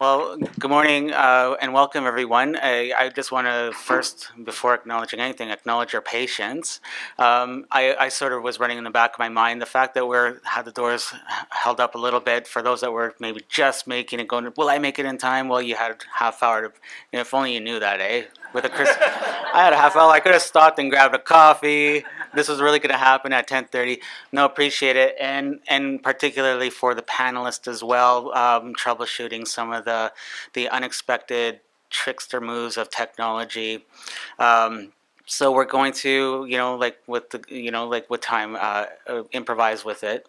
Well, good morning and welcome, everyone. I just want to first, before acknowledging anything, acknowledge your patience. I sort of was running in the back of my mind the fact that we're had the doors held up a little bit for those that were maybe just making it. Going, will I make it in time? Well, you had half hour to. If only you knew that, eh? With a I had a half hour. I could have stopped and grabbed a coffee. This was really going to happen at 10:30. No, appreciate it, and particularly for the panelists as well, troubleshooting some of the unexpected trickster moves of technology. Um, so we're going to, like with like with time, improvise with it.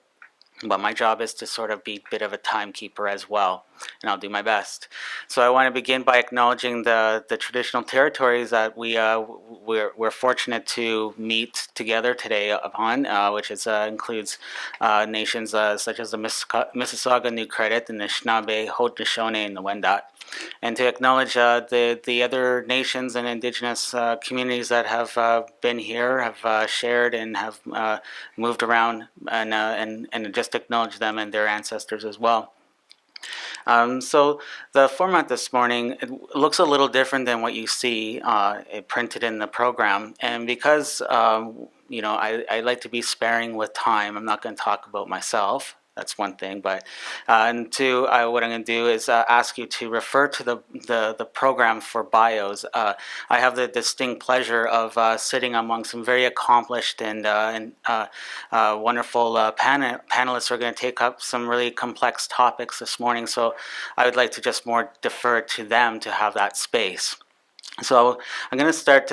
But my job is to sort of be a bit of a timekeeper as well, and I'll do my best. So I want to begin by acknowledging the traditional territories that we're fortunate to meet together today upon, which includes nations such as the Mississauga, New Credit, the Anishinaabe, Haudenosaunee, and the Wendat, and to acknowledge the other nations and indigenous communities that have been here, have shared, and have moved around, and just acknowledge them and their ancestors as well. So the format this morning, it looks a little different than what you see printed in the program, and because I like to be sparing with time, I'm not going to talk about myself. That's one thing, but and two, what I'm going to do is ask you to refer to the program for bios. I have the distinct pleasure of sitting among some very accomplished and wonderful panelists who are going to take up some really complex topics this morning. So I would like to just more defer to them to have that space. So I'm going to start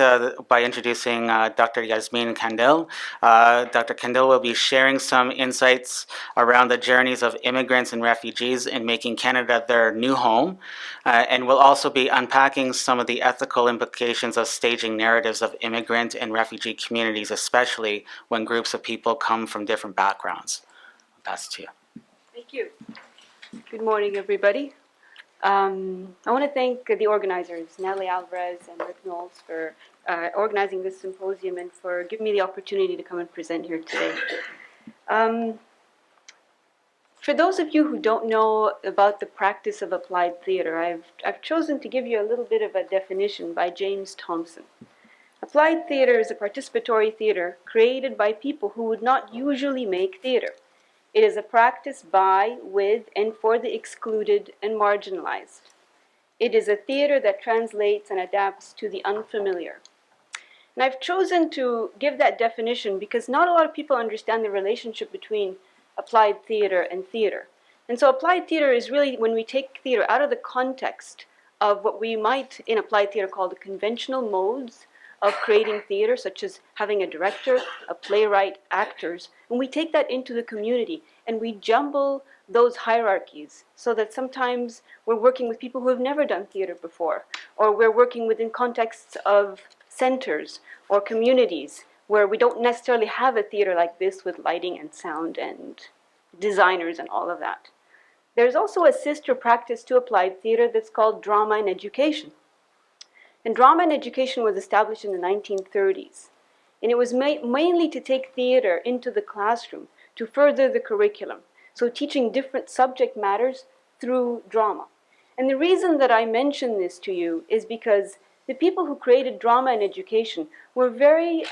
by introducing Dr. Yasmin Kandil. Dr. Kandil will be sharing some insights around the journeys of immigrants and refugees in making Canada their new home, and will also be unpacking some of the ethical implications of staging narratives of immigrant and refugee communities, especially when groups of people come from different backgrounds. I'll pass it to you. Thank you. Good morning, everybody. I want to thank the organizers, Natalie Alvarez and Rick Knowles, for organizing this symposium and for giving me the opportunity to come and present here today. For those of you who don't know about the practice of applied theater, I've chosen to give you a little bit of a definition by James Thompson. Applied theater is a participatory theater created by people who would not usually make theater. It is a practice by, with, and for the excluded and marginalized. It is a theater that translates and adapts to the unfamiliar. And I've chosen to give that definition because not a lot of people understand the relationship between applied theater and theater. And so applied theater is really when we take theater out of the context of what we might in applied theater call the conventional modes of creating theater, such as having a director, a playwright, actors, and we take that into the community and we jumble those hierarchies so that sometimes we're working with people who have never done theater before, or we're working within contexts of centers or communities where we don't necessarily have a theater like this with lighting and sound and designers and all of that. There's also a sister practice to applied theater that's called drama and education. And drama and education was established in the 1930s. And it was mainly to take theater into the classroom to further the curriculum. So teaching different subject matters through drama. And the reason that I mention this to you is because the people who created drama and education were very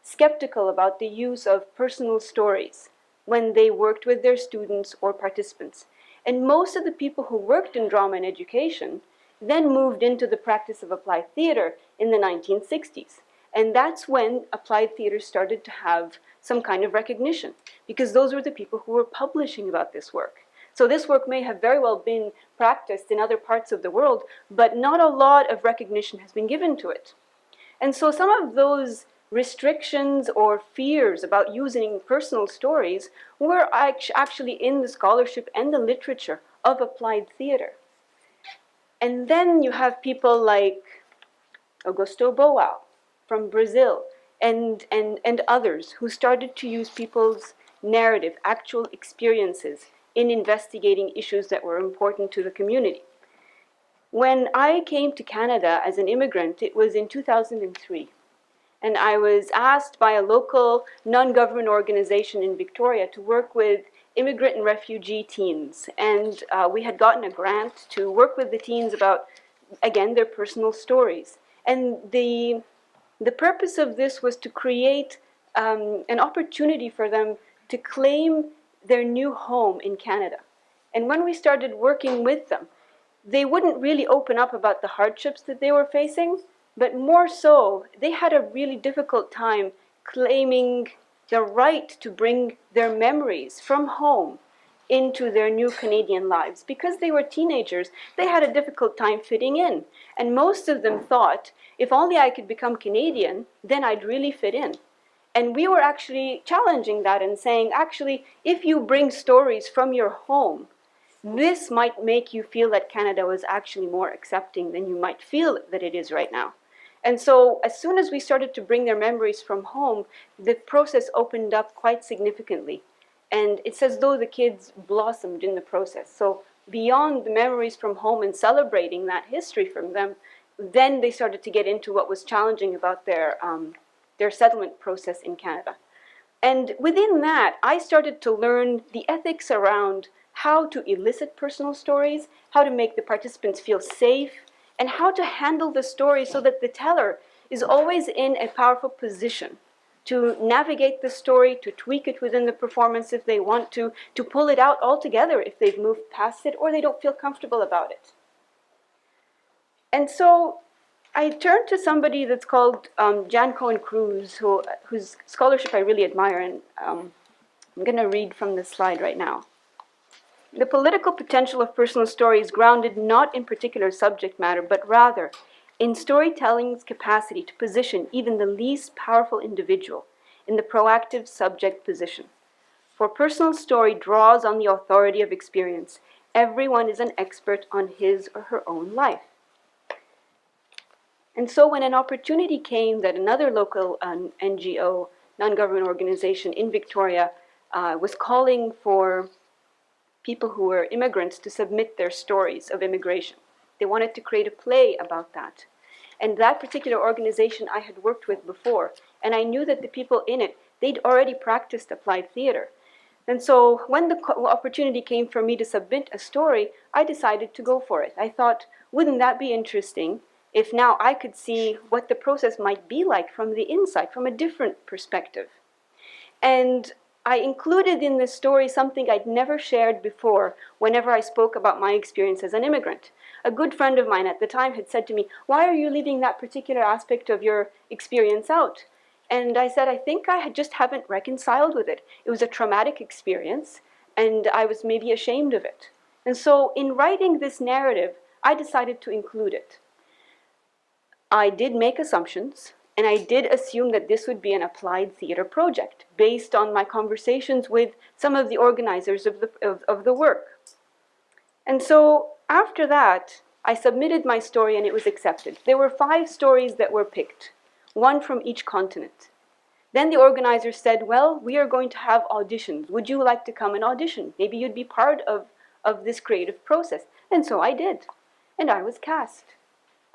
skeptical about the use of personal stories when they worked with their students or participants. And most of the people who worked in drama and education then moved into the practice of applied theater in the 1960s. And that's when applied theater started to have some kind of recognition, because those were the people who were publishing about this work. So this work may have very well been practiced in other parts of the world, but not a lot of recognition has been given to it. And so some of those restrictions or fears about using personal stories were actually in the scholarship and the literature of applied theater. And then you have people like Augusto Boal from Brazil and others who started to use people's narrative, actual experiences in investigating issues that were important to the community. When I came to Canada as an immigrant, it was in 2003. And I was asked by a local non-government organization in Victoria to work with immigrant and refugee teens. And we had gotten a grant to work with the teens about, again, their personal stories. And the purpose of this was to create an opportunity for them to claim their new home in Canada. And when we started working with them, they wouldn't really open up about the hardships that they were facing, but more so, they had a really difficult time claiming the right to bring their memories from home into their new Canadian lives. Because they were teenagers, they had a difficult time fitting in. And most of them thought, if only I could become Canadian, then I'd really fit in. And we were actually challenging that and saying, actually, if you bring stories from your home, this might make you feel that Canada was actually more accepting than you might feel that it is right now. And so as soon as we started to bring their memories from home, the process opened up quite significantly. And it's as though the kids blossomed in the process. So beyond the memories from home and celebrating that history from them, then they started to get into what was challenging about their settlement process in Canada. And within that, I started to learn the ethics around how to elicit personal stories, how to make the participants feel safe, and how to handle the story so that the teller is always in a powerful position to navigate the story, to tweak it within the performance if they want to pull it out altogether if they've moved past it or they don't feel comfortable about it. And so I turned to somebody that's called Jan Cohen Cruz, whose scholarship I really admire, and I'm going to read from this slide right now. The political potential of personal story is grounded not in particular subject matter, but rather in storytelling's capacity to position even the least powerful individual in the proactive subject position. For personal story draws on the authority of experience. Everyone is an expert on his or her own life. And so when an opportunity came that another local NGO, non-government organization in Victoria, was calling for people who were immigrants to submit their stories of immigration. They wanted to create a play about that. And that particular organization I had worked with before, and I knew that the people in it, they'd already practiced applied theater. And so when the opportunity came for me to submit a story, I decided to go for it. I thought, wouldn't that be interesting if now I could see what the process might be like from the inside, from a different perspective. And I included in this story something I'd never shared before whenever I spoke about my experience as an immigrant. A good friend of mine at the time had said to me, "Why are you leaving that particular aspect of your experience out?" And I said, I think I just haven't reconciled with it. It was a traumatic experience, and I was maybe ashamed of it. And so in writing this narrative, I decided to include it. I did make assumptions, and I did assume that this would be an applied theater project based on my conversations with some of the organizers of the work. And so after that, I submitted my story and it was accepted. There were 5 stories that were picked, 1 from each continent. Then the organizers said, well, we are going to have auditions. Would you like to come and audition? Maybe you'd be part of this creative process. And so I did, and I was cast.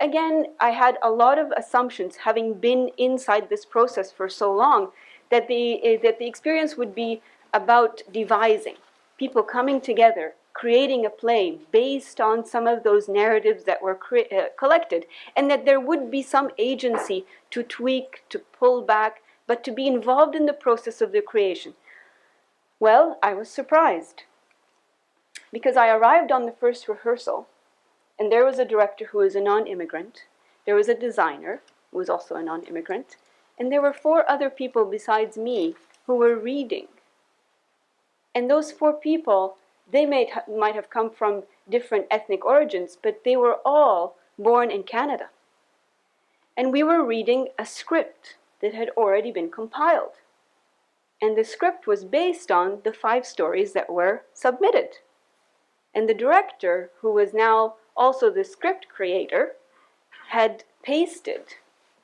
Again, I had a lot of assumptions, having been inside this process for so long, that the experience would be about devising, people coming together, creating a play based on some of those narratives that were collected, and that there would be some agency to tweak, to pull back, but to be involved in the process of the creation. Well, I was surprised, because I arrived on the first rehearsal, and there was a director who was a non-immigrant, there was a designer who was also a non-immigrant, and there were 4 other people besides me who were reading. And those 4 people, they might have come from different ethnic origins, but they were all born in Canada. And we were reading a script that had already been compiled. And the script was based on the 5 stories that were submitted. And the director, who was now also the script creator, had pasted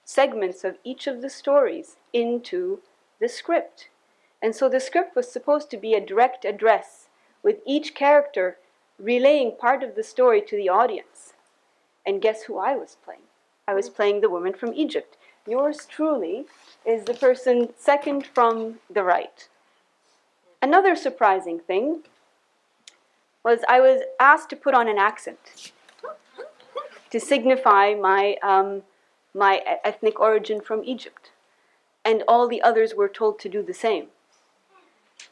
segments of each of the stories into the script. And so the script was supposed to be a direct address, with each character relaying part of the story to the audience. And guess who I was playing? I was playing the woman from Egypt. yours truly is the person second from the right. Another surprising thing was I was asked to put on an accent to signify my ethnic origin from Egypt. And all the others were told to do the same.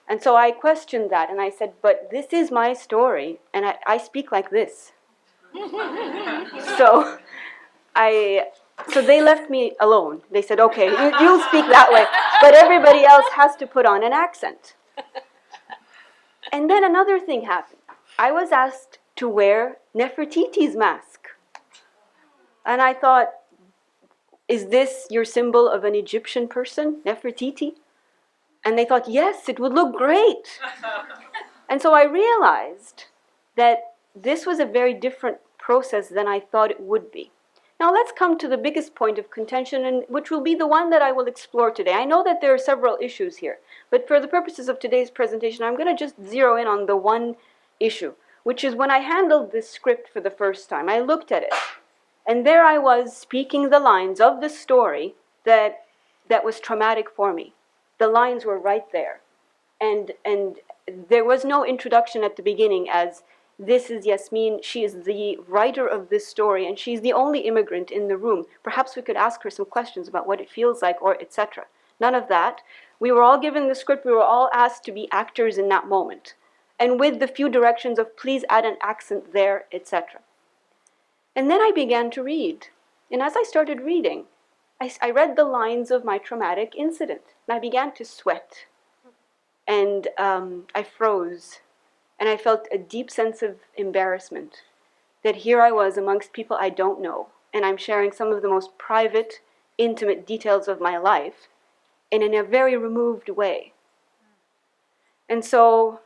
And so I questioned that, and I said, but this is my story, and I speak like this. So so they left me alone. They said, okay, you'll speak that way, but everybody else has to put on an accent. And then another thing happened. I was asked to wear Nefertiti's mask. And I thought, is this your symbol of an Egyptian person, Nefertiti? And they thought, yes, it would look great. And so I realized that this was a very different process than I thought it would be. Now let's come to the biggest point of contention, and which will be the one that I will explore today. I know that there are several issues here, but for the purposes of today's presentation, I'm going to just zero in on the one issue, which is when I handled this script for the first time, I looked at it, and there I was speaking the lines of the story that was traumatic for me. The lines were right there. And there was no introduction at the beginning as, this is Yasmin, she is the writer of this story, and she's the only immigrant in the room. Perhaps we could ask her some questions about what it feels like, or etc. None of that. We were all given the script, we were all asked to be actors in that moment. And with the few directions of please add an accent there, etc. And then I began to read. And as I started reading, I read the lines of my traumatic incident. And I began to sweat. And I froze. And I felt a deep sense of embarrassment that here I was amongst people I don't know. And I'm sharing some of the most private, intimate details of my life, and in a very removed way. And so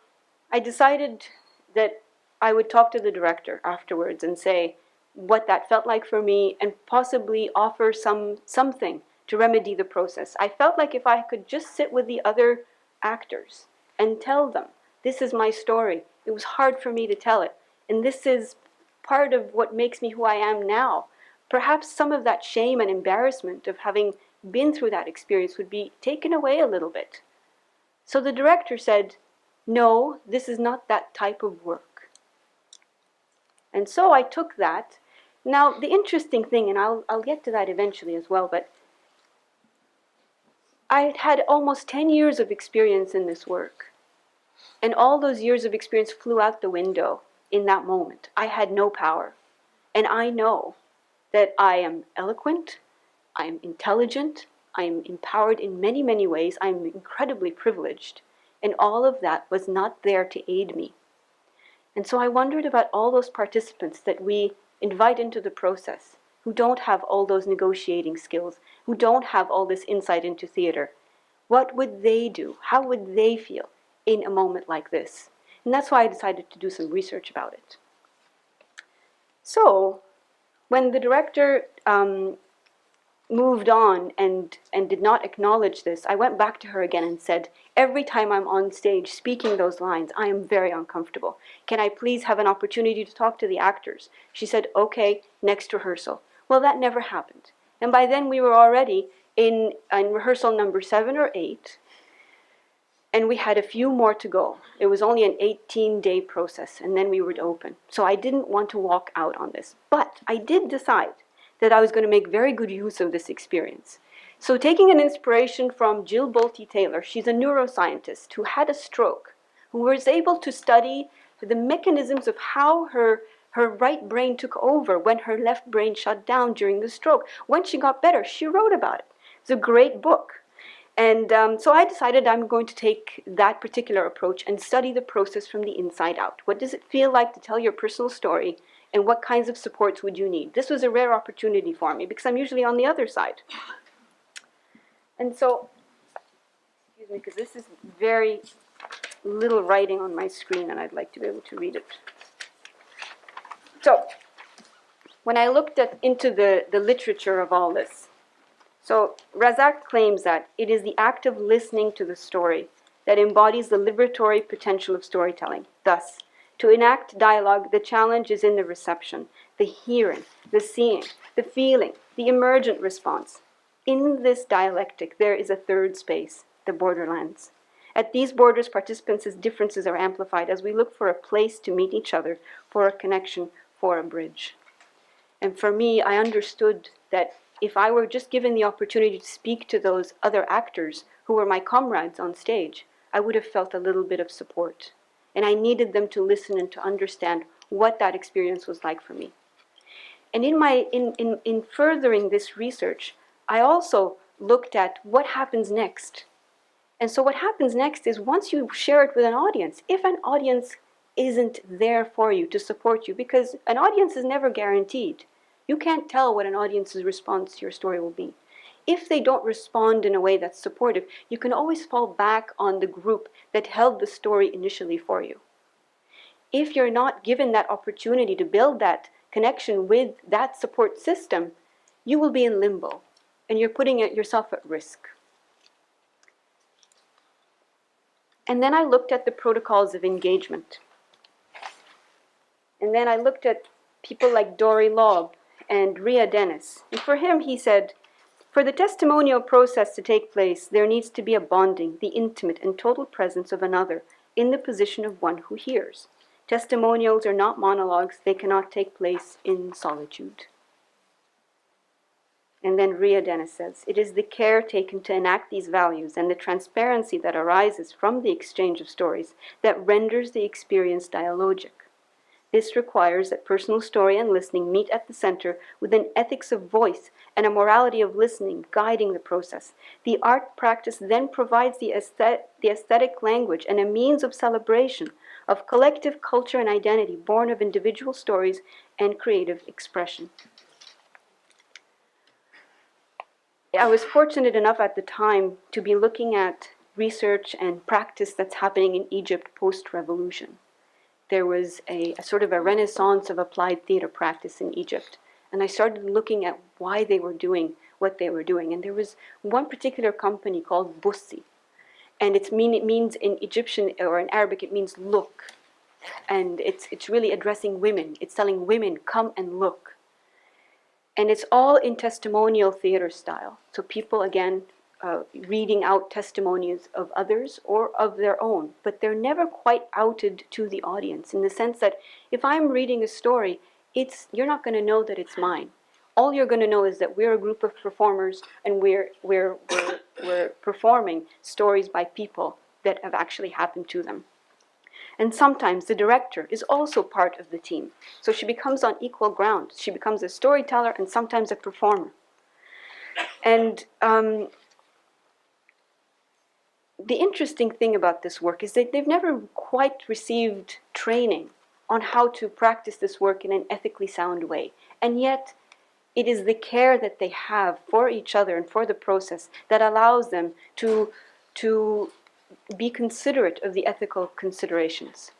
I decided that I would talk to the director afterwards and say what that felt like for me, and possibly offer something to remedy the process. I felt like if I could just sit with the other actors and tell them, this is my story. It was hard for me to tell it, and this is part of what makes me who I am now. Perhaps some of that shame and embarrassment of having been through that experience would be taken away a little bit. So the director said, no, this is not that type of work. And so I took that. Now, the interesting thing, and I'll get to that eventually as well, but I had almost 10 years of experience in this work. And all those years of experience flew out the window in that moment. I had no power. And I know that I am eloquent, I am intelligent, I am empowered in many, many ways, I am incredibly privileged. And all of that was not there to aid me. And so I wondered about all those participants that we invite into the process, who don't have all those negotiating skills, who don't have all this insight into theater. What would they do? How would they feel in a moment like this? And that's why I decided to do some research about it. So, when the director moved on and did not acknowledge this, I went back to her again and said, every time I'm on stage speaking those lines, I am very uncomfortable. Can I please have an opportunity to talk to the actors? She said, okay, next rehearsal. Well, that never happened. And by then we were already in rehearsal number 7 or 8, and we had a few more to go. It was only an 18-day process, and then we would open. So I didn't want to walk out on this. But I did decide that I was going to make very good use of this experience. So taking an inspiration from Jill Bolte Taylor, she's a neuroscientist who had a stroke, who was able to study the mechanisms of how her right brain took over when her left brain shut down during the stroke. When she got better, she wrote about it. It's a great book. And so I decided I'm going to take that particular approach and study the process from the inside out. What does it feel like to tell your personal story, and what kinds of supports would you need? This was a rare opportunity for me because I'm usually on the other side. And so, excuse me, because this is very little writing on my screen and I'd like to be able to read it. So, when I looked into the literature of all this, so Razak claims that it is the act of listening to the story that embodies the liberatory potential of storytelling. Thus, to enact dialogue, the challenge is in the reception, the hearing, the seeing, the feeling, the emergent response. in this dialectic, there is a third space, the borderlands. At these borders, participants' differences are amplified as we look for a place to meet each other, for a connection, for a bridge. And for me, I understood that if I were just given the opportunity to speak to those other actors who were my comrades on stage, I would have felt a little bit of support. And I needed them to listen and to understand what that experience was like for me. And in furthering this research, I also looked at what happens next. And so what happens next is once you share it with an audience, if an audience isn't there for you to support you, because an audience is never guaranteed. You can't tell what an audience's response to your story will be. If they don't respond in a way that's supportive, you can always fall back on the group that held the story initially for you. If you're not given that opportunity to build that connection with that support system, you will be in limbo, and you're putting yourself at risk. And then I looked at the protocols of engagement. And then I looked at people like Dory Lobb and Ria Dennis. And for him, he said, for the testimonial process to take place, there needs to be a bonding, the intimate and total presence of another in the position of one who hears. Testimonials are not monologues. They cannot take place in solitude. And then Ria Dennis says, it is the care taken to enact these values and the transparency that arises from the exchange of stories that renders the experience dialogic. This requires that personal story and listening meet at the center with an ethics of voice and a morality of listening guiding the process. The art practice then provides the aesthetic language and a means of celebration of collective culture and identity born of individual stories and creative expression. I was fortunate enough at the time to be looking at research and practice that's happening in Egypt post-revolution. There was a sort of a renaissance of applied theater practice in Egypt. And I started looking at why they were doing what they were doing. And there was one particular company called Bussi. And it means in Egyptian or in Arabic, it means look. And it's really addressing women. It's telling women, come and look. And it's all in testimonial theater style. So people, again, reading out testimonies of others or of their own, but they're never quite outed to the audience in the sense that if I'm reading a story, you're not going to know that it's mine. All you're going to know is that we're a group of performers and we're performing stories by people that have actually happened to them. And sometimes the director is also part of the team. So she becomes on equal ground. She becomes a storyteller and sometimes a performer. And the interesting thing about this work is that they've never quite received training on how to practice this work in an ethically sound way. And yet, it is the care that they have for each other and for the process that allows them to be considerate of the ethical considerations.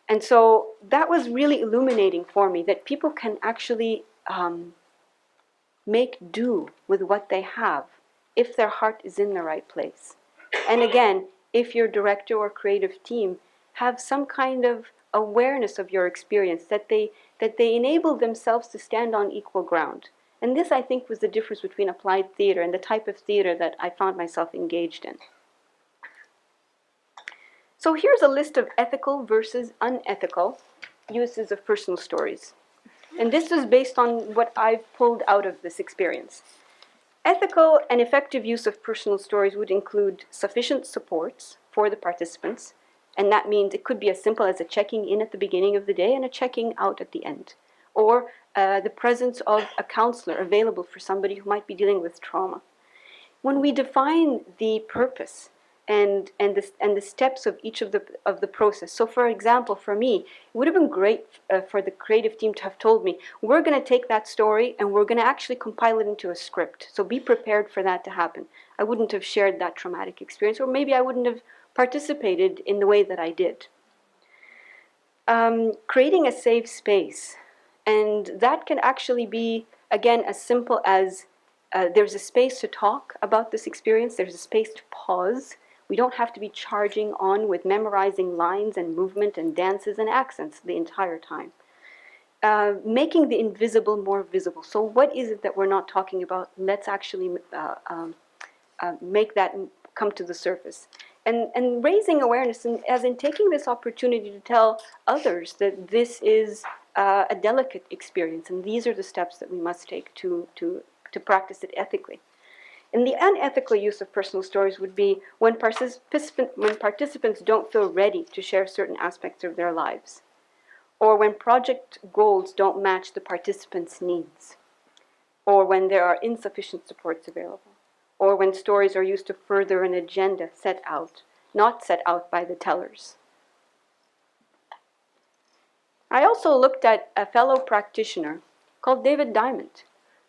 And so that was really illuminating for me, that people can actually make do with what they have if their heart is in the right place. And again, if your director or creative team have some kind of awareness of your experience, that they enable themselves to stand on equal ground. And this, I think, was the difference between applied theater and the type of theater that I found myself engaged in. So here's a list of ethical versus unethical uses of personal stories. And this is based on what I've pulled out of this experience. Ethical and effective use of personal stories would include sufficient supports for the participants, and that means it could be as simple as a checking in at the beginning of the day and a checking out at the end, or the presence of a counselor available for somebody who might be dealing with trauma. When we define the purpose and the steps of each of the process. So for example, for me, it would have been great for the creative team to have told me, we're going to take that story and we're going to actually compile it into a script. So be prepared for that to happen. I wouldn't have shared that traumatic experience, or maybe I wouldn't have participated in the way that I did. Creating a safe space. And that can actually be, again, as simple as there's a space to talk about this experience. There's a space to pause. We don't have to be charging on with memorizing lines and movement and dances and accents the entire time. making the invisible more visible. So what is it that we're not talking about? Let's actually make that come to the surface. And raising awareness, and as in taking this opportunity to tell others that this is a delicate experience, and these are the steps that we must take to practice it ethically. And the unethical use of personal stories would be when participants don't feel ready to share certain aspects of their lives, or when project goals don't match the participants' needs, or when there are insufficient supports available, or when stories are used to further an agenda not set out by the tellers. I also looked at a fellow practitioner called David Diamond,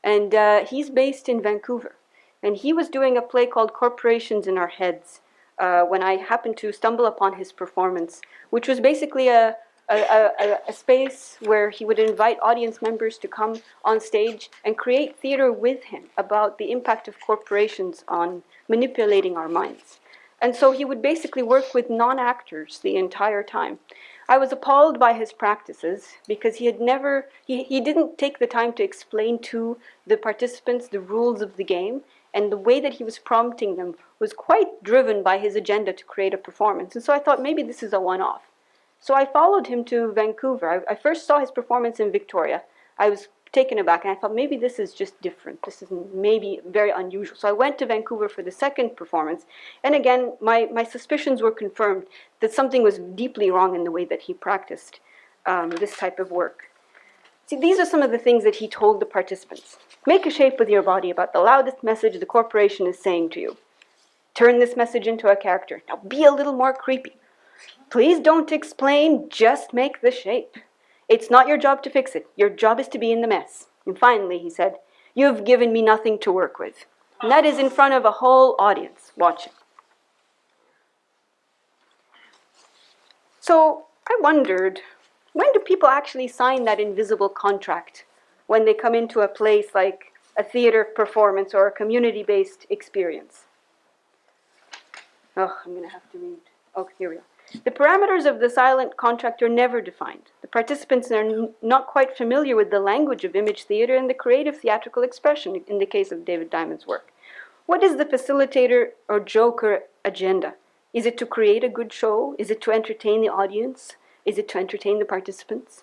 and he's based in Vancouver. And he was doing a play called Corporations in Our Heads when I happened to stumble upon his performance, which was basically a space where he would invite audience members to come on stage and create theater with him about the impact of corporations on manipulating our minds. And so he would basically work with non-actors the entire time. I was appalled by his practices because he didn't take the time to explain to the participants the rules of the game, and the way that he was prompting them was quite driven by his agenda to create a performance. And so I thought maybe this is a one-off. So I followed him to Vancouver. I first saw his performance in Victoria. I was taken aback, and I thought maybe this is just different. This is maybe very unusual. So I went to Vancouver for the second performance, and again, my suspicions were confirmed that something was deeply wrong in the way that he practiced this type of work. See, these are some of the things that he told the participants. Make a shape with your body about the loudest message the corporation is saying to you. Turn this message into a character. Now be a little more creepy. Please don't explain, just make the shape. It's not your job to fix it. Your job is to be in the mess. And finally, he said, you've given me nothing to work with. And that is in front of a whole audience watching. So I wondered, when do people actually sign that invisible contract when they come into a place like a theater performance or a community-based experience? Oh, I'm going to have to read. Oh, here we go. The parameters of the silent contract are never defined. The participants are not quite familiar with the language of image theater and the creative theatrical expression in the case of David Diamond's work. What is the facilitator or joker agenda? Is it to create a good show? Is it to entertain the audience? Is it to entertain the participants?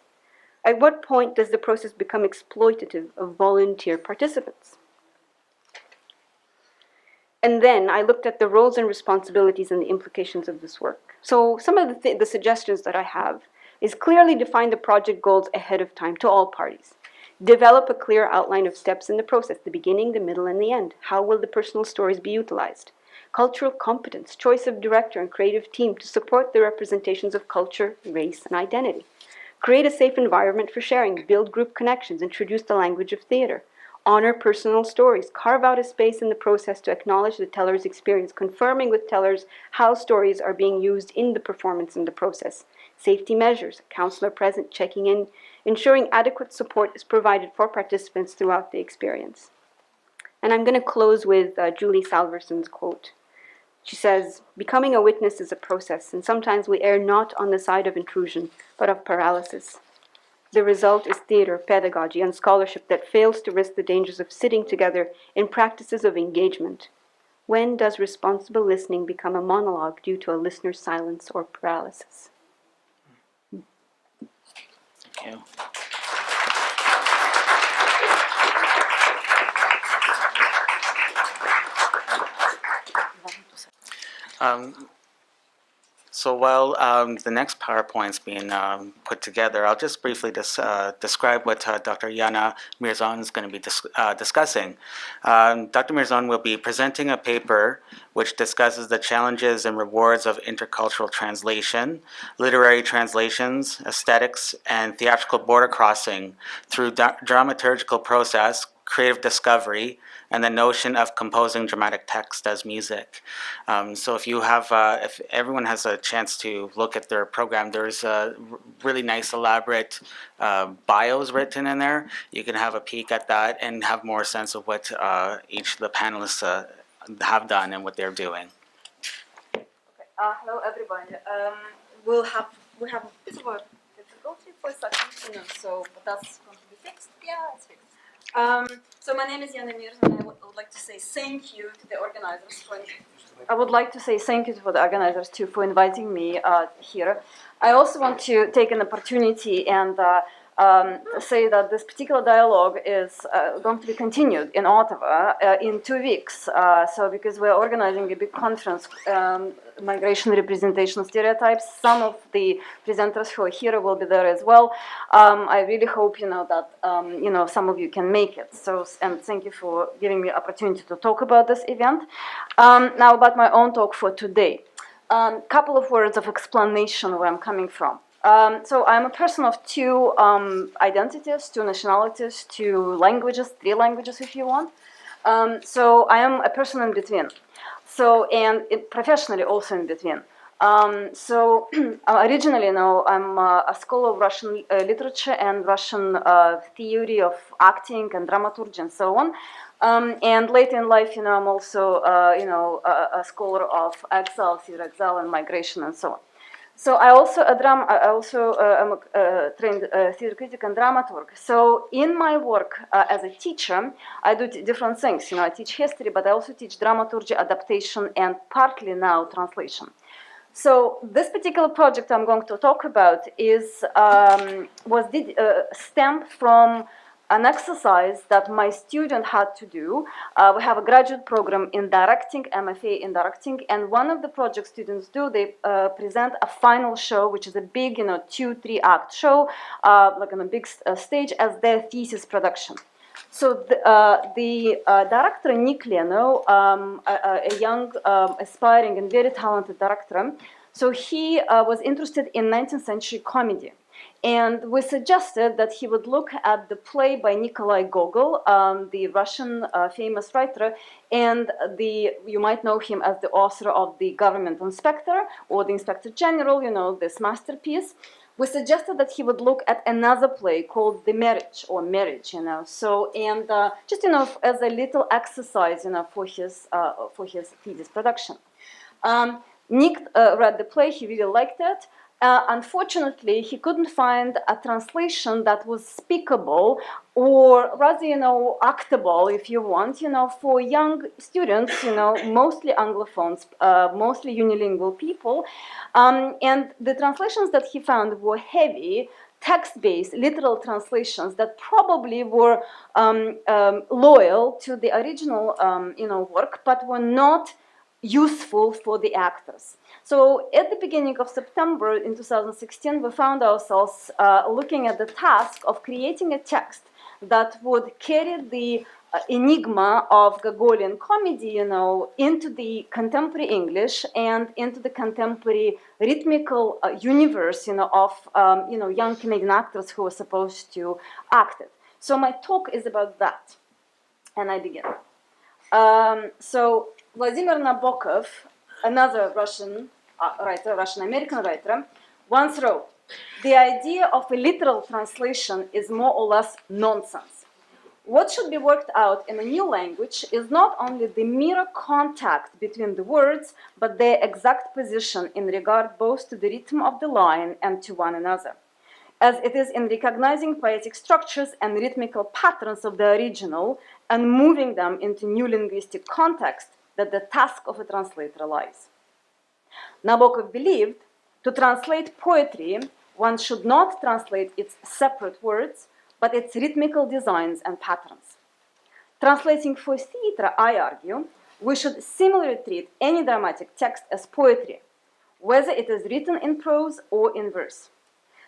At what point does the process become exploitative of volunteer participants? And then I looked at the roles and responsibilities and the implications of this work. So some of the suggestions that I have is clearly define the project goals ahead of time to all parties. Develop a clear outline of steps in the process, the beginning, the middle, and the end. How will the personal stories be utilized? Cultural competence, choice of director and creative team to support the representations of culture, race, and identity. Create a safe environment for sharing, build group connections, introduce the language of theater. Honor personal stories. Carve out a space in the process to acknowledge the teller's experience, confirming with tellers how stories are being used in the performance and the process. Safety measures, a counselor present, checking in, ensuring adequate support is provided for participants throughout the experience. And I'm going to close with Julie Salverson's quote. She says, becoming a witness is a process, and sometimes we err not on the side of intrusion, but of paralysis. The result is theater, pedagogy, and scholarship that fails to risk the dangers of sitting together in practices of engagement. When does responsible listening become a monologue due to a listener's silence or paralysis? Thank you. So while the next PowerPoint's being put together, I'll just briefly describe what Dr. Yana Mirzan is going to be discussing. Dr. Mirzan will be presenting a paper which discusses the challenges and rewards of intercultural translation, literary translations, aesthetics, and theatrical border crossing through dramaturgical process, creative discovery, and the notion of composing dramatic text as music. So if everyone has a chance to look at their program, there's a really nice elaborate bios written in there. You can have a peek at that and have more sense of what each of the panelists have done and what they're doing. Okay. Hello everyone. We have a bit of a difficulty for submission, so that's going to be fixed. Yeah, it's fixed. So my name is Jana Mir, and I would like to say thank you to the organizers for. I would like to say thank you to the organizers too for inviting me here. I also want to take an opportunity and say that this particular dialogue is going to be continued in Ottawa in 2 weeks. So because we're organizing a big conference, Migration Representation Stereotypes, some of the presenters who are here will be there as well. I really hope that some of you can make it. So, and thank you for giving me opportunity to talk about this event. Now about my own talk for today. Couple of words of explanation where I'm coming from. So I'm a person of 2 identities, 2 nationalities, 2 languages, 3 languages if you want. So I am a person in between. So, and professionally also in between. So originally, I'm a scholar of Russian literature and Russian theory of acting and dramaturgy and so on. And later in life, I'm also, a scholar of exile, theater exile, and migration and so on. So I also am a trained theater critic and dramaturg. So in my work as a teacher, I do different things. I teach history, but I also teach dramaturgy, adaptation, and partly now translation. So this particular project I'm going to talk about stemmed from an exercise that my student had to do. We have a graduate program in directing, MFA in directing, and one of the project students they present a final show, which is a big, 2-3 act show, like on a big stage as their thesis production. So the director, Nick Leno, a young, aspiring and very talented director, so he was interested in 19th century comedy. And we suggested that he would look at the play by Nikolai Gogol, the Russian famous writer, and you might know him as the author of The Government Inspector or The Inspector General, this masterpiece. We suggested that he would look at another play called The Marriage or Marriage, So, and just, as a little exercise, for his thesis production. Nick read the play, he really liked it. Unfortunately, he couldn't find a translation that was speakable or rather, actable, if you want, for young students, mostly Anglophones, mostly unilingual people. And the translations that he found were heavy, text-based, literal translations that probably were loyal to the original, work, but were not useful for the actors. So at the beginning of September in 2016, we found ourselves looking at the task of creating a text that would carry the enigma of Gogolian comedy, into the contemporary English and into the contemporary rhythmical universe, of, young Canadian actors who are supposed to act it. So my talk is about that, and I begin. So Vladimir Nabokov, another Russian writer, Russian-American writer, once wrote, "The idea of a literal translation is more or less nonsense. What should be worked out in a new language is not only the mere contact between the words, but their exact position in regard both to the rhythm of the line and to one another. As it is in recognizing poetic structures and rhythmical patterns of the original and moving them into new linguistic context that the task of a translator lies." Nabokov believed to translate poetry, one should not translate its separate words, but its rhythmical designs and patterns. Translating for theater, I argue, we should similarly treat any dramatic text as poetry, whether it is written in prose or in verse.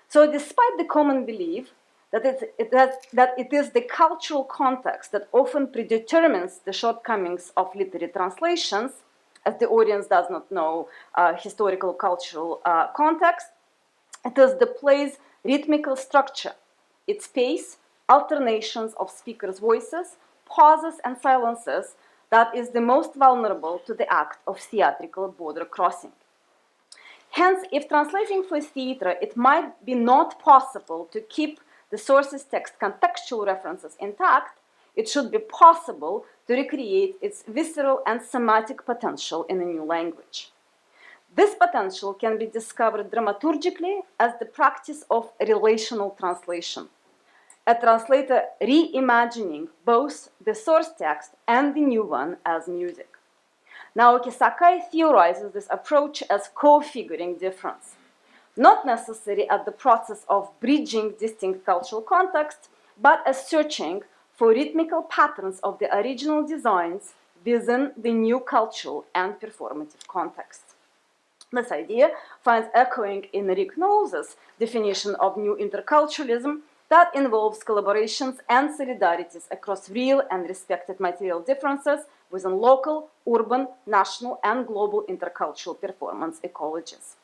So despite the common belief that it is the cultural context that often predetermines the shortcomings of literary translations, as the audience does not know historical cultural context, it is the play's rhythmical structure, its pace, alternations of speakers' voices, pauses and silences that is the most vulnerable to the act of theatrical border crossing. Hence, if translating for theater, it might be not possible to keep the source's text contextual references intact, it should be possible to recreate its visceral and somatic potential in a new language. This potential can be discovered dramaturgically as the practice of relational translation. a translator reimagining both the source text and the new one as music. Naoki Sakai theorizes this approach as co-figuring difference, not necessarily at the process of bridging distinct cultural contexts, but as searching for rhythmical patterns of the original designs within the new cultural and performative context. This idea finds echoing in Rick Knowles' definition of new interculturalism that involves collaborations and solidarities across real and respected material differences within local, urban, national, and global intercultural performance ecologies.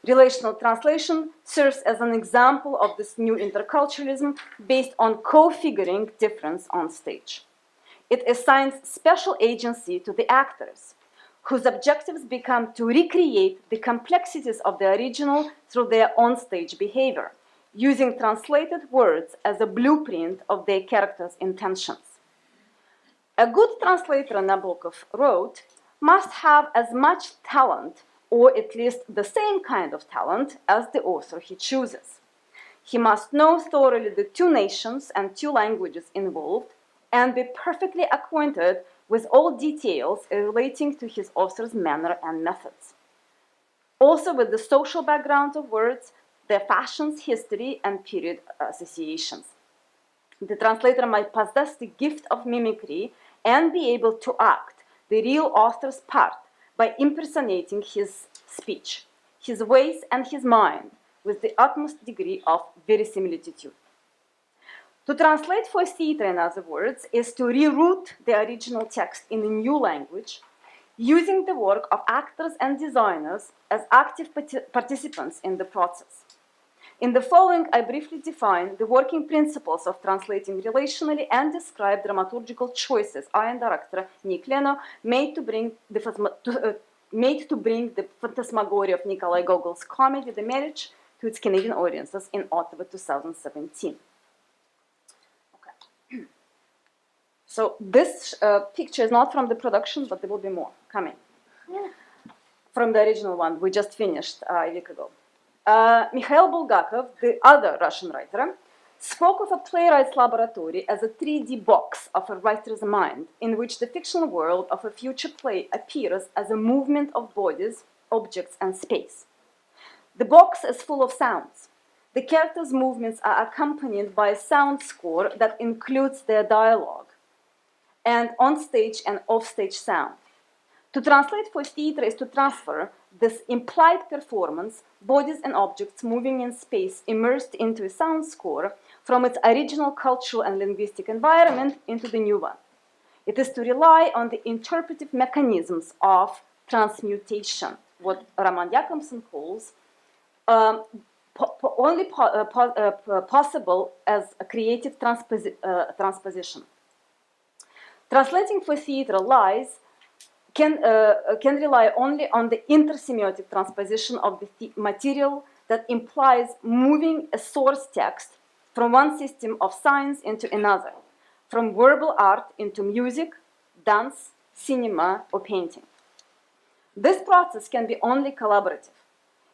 Relational translation serves as an example of this new interculturalism based on co-figuring difference on stage. It assigns special agency to the actors, whose objectives become to recreate the complexities of the original through their on-stage behavior, using translated words as a blueprint of their characters' intentions. A good translator, Nabokov wrote, must have as much talent, or at least the same kind of talent, as the author he chooses. He must know thoroughly the two nations and two languages involved, and be perfectly acquainted with all details relating to his author's manner and methods. Also with the social background of words, their fashions, history, and period associations. The translator might possess the gift of mimicry and be able to act the real author's part by impersonating his speech, his ways, and his mind with the utmost degree of verisimilitude. To translate for theater, in other words, is to reroute the original text in a new language, using the work of actors and designers as active participants in the process. In the following, I briefly define the working principles of translating relationally and describe dramaturgical choices I and director Nick Leno made to bring the phantasmagoria of Nikolai Gogol's comedy The Marriage to its Canadian audiences in Ottawa 2017. So this picture is not from the production, but there will be more coming. From the original one we just finished a week ago. Mikhail Bulgakov, the other Russian writer, spoke of a playwright's laboratory as a 3D box of a writer's mind in which the fictional world of a future play appears as a movement of bodies, objects, and space. The box is full of sounds. The characters' movements are accompanied by a sound score that includes their dialogue and on-stage and off-stage sound. To translate for theater is to transfer this implied performance, bodies and objects moving in space immersed into a sound score from its original cultural and linguistic environment into the new one. It is to rely on the interpretive mechanisms of transmutation, what Roman Jakobson calls possible as a creative transposition. Translating for theater can rely only on the intersemiotic transposition of the material that implies moving a source text from one system of science into another, from verbal art into music, dance, cinema, or painting. This process can be only collaborative.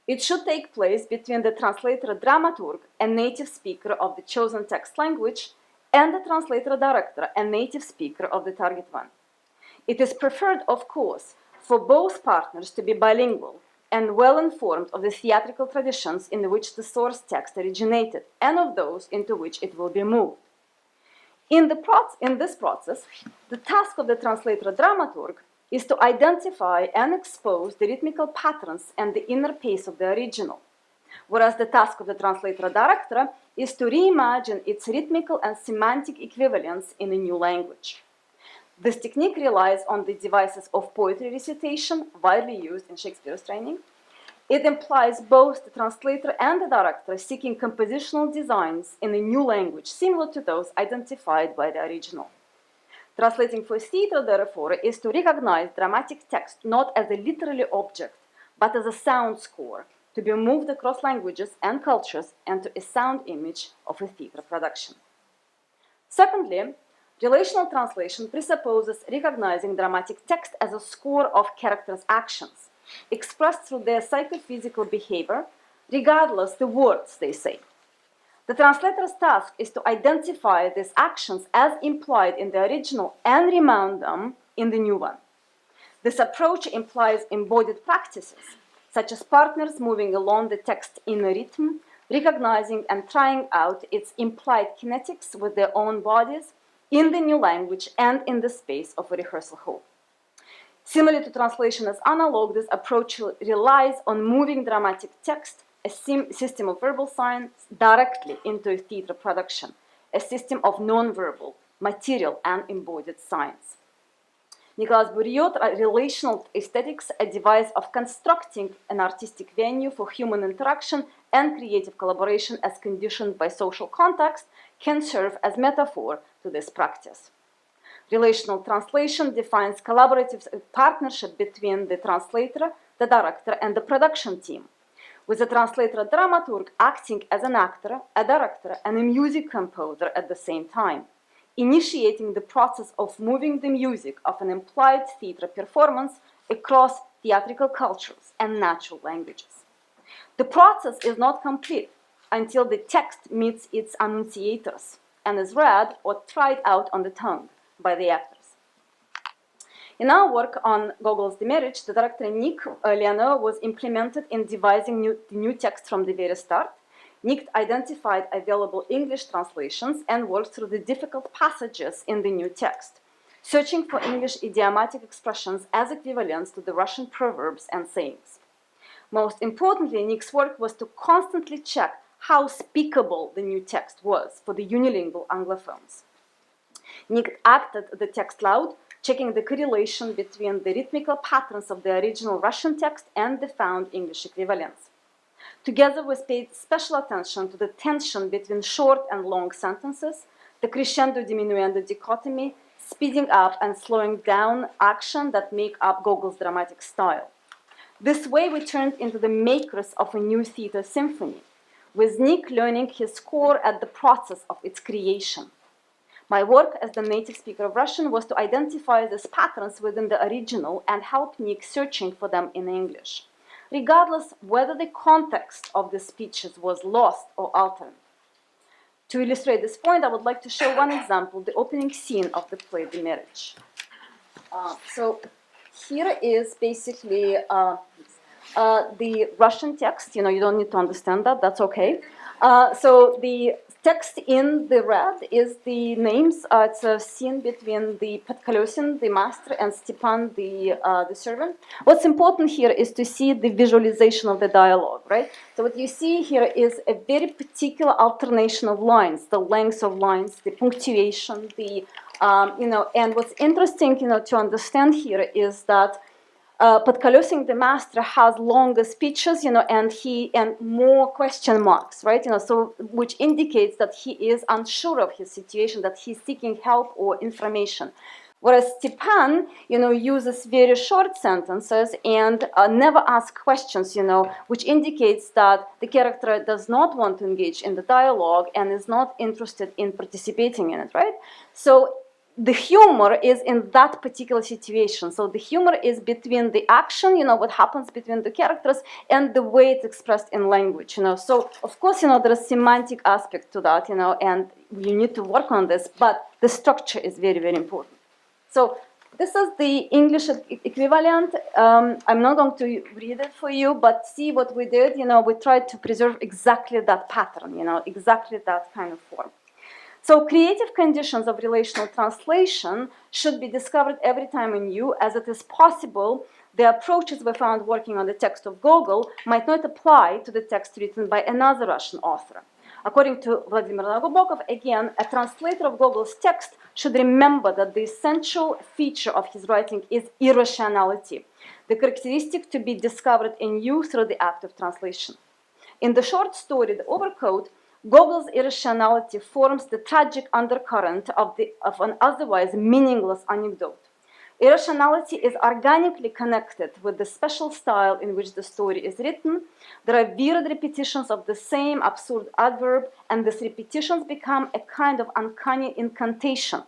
It should take place between the translator-dramaturg, a native speaker of the chosen text language, and the translator-director, a native speaker of the target one. It is preferred, of course, for both partners to be bilingual and well informed of the theatrical traditions in which the source text originated and of those into which it will be moved. In this process, the task of the translator-dramaturg is to identify and expose the rhythmical patterns and the inner pace of the original, whereas the task of the translator-director is to reimagine its rhythmical and semantic equivalence in a new language. This technique relies on the devices of poetry recitation, widely used in Shakespeare's training. It implies both the translator and the director seeking compositional designs in a new language similar to those identified by the original. Translating for theater, therefore, is to recognize dramatic text not as a literary object, but as a sound score, to be moved across languages and cultures and to a sound image of a theater production. Secondly, relational translation presupposes recognizing dramatic text as a score of characters' actions, expressed through their psychophysical behavior, regardless the words they say. The translator's task is to identify these actions as implied in the original and remount them in the new one. This approach implies embodied practices, such as partners moving along the text in a rhythm, recognizing and trying out its implied kinetics with their own bodies in the new language and in the space of a rehearsal hall. Similar to translation as analog, this approach relies on moving dramatic text, a system of verbal signs, directly into a theater production, a system of non-verbal, material, and embodied signs. Nicolas Bourriot, Relational Aesthetics, a device of constructing an artistic venue for human interaction and creative collaboration as conditioned by social context, can serve as metaphor to this practice. Relational translation defines collaborative partnership between the translator, the director, and the production team, with the translator dramaturg acting as an actor, a director, and a music composer at the same time, initiating the process of moving the music of an implied theater performance across theatrical cultures and natural languages. The process is not complete until the text meets its annunciators and is read or tried out on the tongue by the actors. In our work on Gogol's The Marriage, the director Nick Leonor was implemented in devising the new text from the very start. Nick identified available English translations and worked through the difficult passages in the new text, searching for English idiomatic expressions as equivalents to the Russian proverbs and sayings. Most importantly, Nick's work was to constantly check how speakable the new text was for the unilingual Anglophones. Nick acted the text loud, checking the correlation between the rhythmical patterns of the original Russian text and the found English equivalents. Together, we paid special attention to the tension between short and long sentences, the crescendo diminuendo dichotomy, speeding up and slowing down action that make up Gogol's dramatic style. This way, we turned into the makers of a new theater symphony, with Nick learning his score at the process of its creation. My work as the native speaker of Russian was to identify these patterns within the original and help Nick searching for them in English, regardless whether the context of the speeches was lost or altered. To illustrate this point, I would like to show one example, the opening scene of the play The Marriage. So here is basically the Russian text. You don't need to understand that, that's okay. So the text in the red is the names. It's a scene between the Podkolyosin, the master, and Stepan, the servant. What's important here is to see the visualization of the dialogue, right? So what you see here is a very particular alternation of lines, the length of lines, the punctuation, and what's interesting, to understand here is that Podkolyosin, the master, has longer speeches, and more question marks, right? So which indicates that he is unsure of his situation, that he's seeking help or information. Whereas Stepan, uses very short sentences and never asks questions, which indicates that the character does not want to engage in the dialogue and is not interested in participating in it, right? So the humor is in that particular situation. So the humor is between the action, what happens between the characters, and the way it's expressed in language, So, of course, there is semantic aspect to that, and you need to work on this, but the structure is very, very important. So this is the English equivalent. I'm not going to read it for you, but see what we did, we tried to preserve exactly that pattern, exactly that kind of form. So creative conditions of relational translation should be discovered every time anew, as it is possible the approaches we found working on the text of Gogol might not apply to the text written by another Russian author. According to Vladimir Nagobokov, again, a translator of Gogol's text should remember that the essential feature of his writing is irrationality, the characteristic to be discovered anew through the act of translation. In the short story, The Overcoat, Gogol's irrationality forms the tragic undercurrent of an otherwise meaningless anecdote. Irrationality is organically connected with the special style in which the story is written. There are weird repetitions of the same absurd adverb, and these repetitions become a kind of uncanny incantation.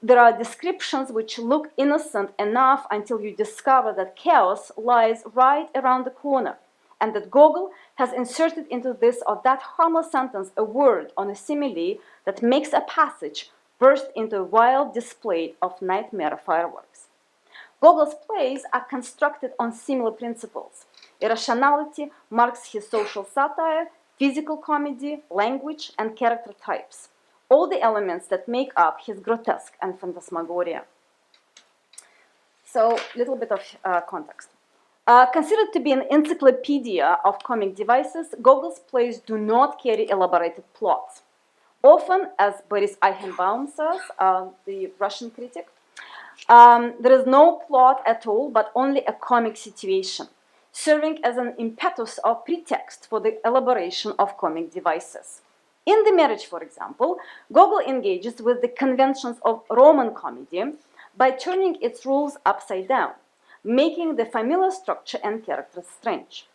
There are descriptions which look innocent enough until you discover that chaos lies right around the corner, and that Gogol has inserted into this or that harmless sentence a word or a simile that makes a passage burst into a wild display of nightmare fireworks. Gogol's plays are constructed on similar principles. Irrationality marks his social satire, physical comedy, language, and character types, all the elements that make up his grotesque and phantasmagoria. So, a little bit of context. Considered to be an encyclopedia of comic devices, Gogol's plays do not carry elaborated plots. Often, as Boris Eichenbaum says, the Russian critic, there is no plot at all, but only a comic situation, serving as an impetus or pretext for the elaboration of comic devices. In The Marriage, for example, Gogol engages with the conventions of Roman comedy by turning its rules upside down, making the familiar structure and characters strange.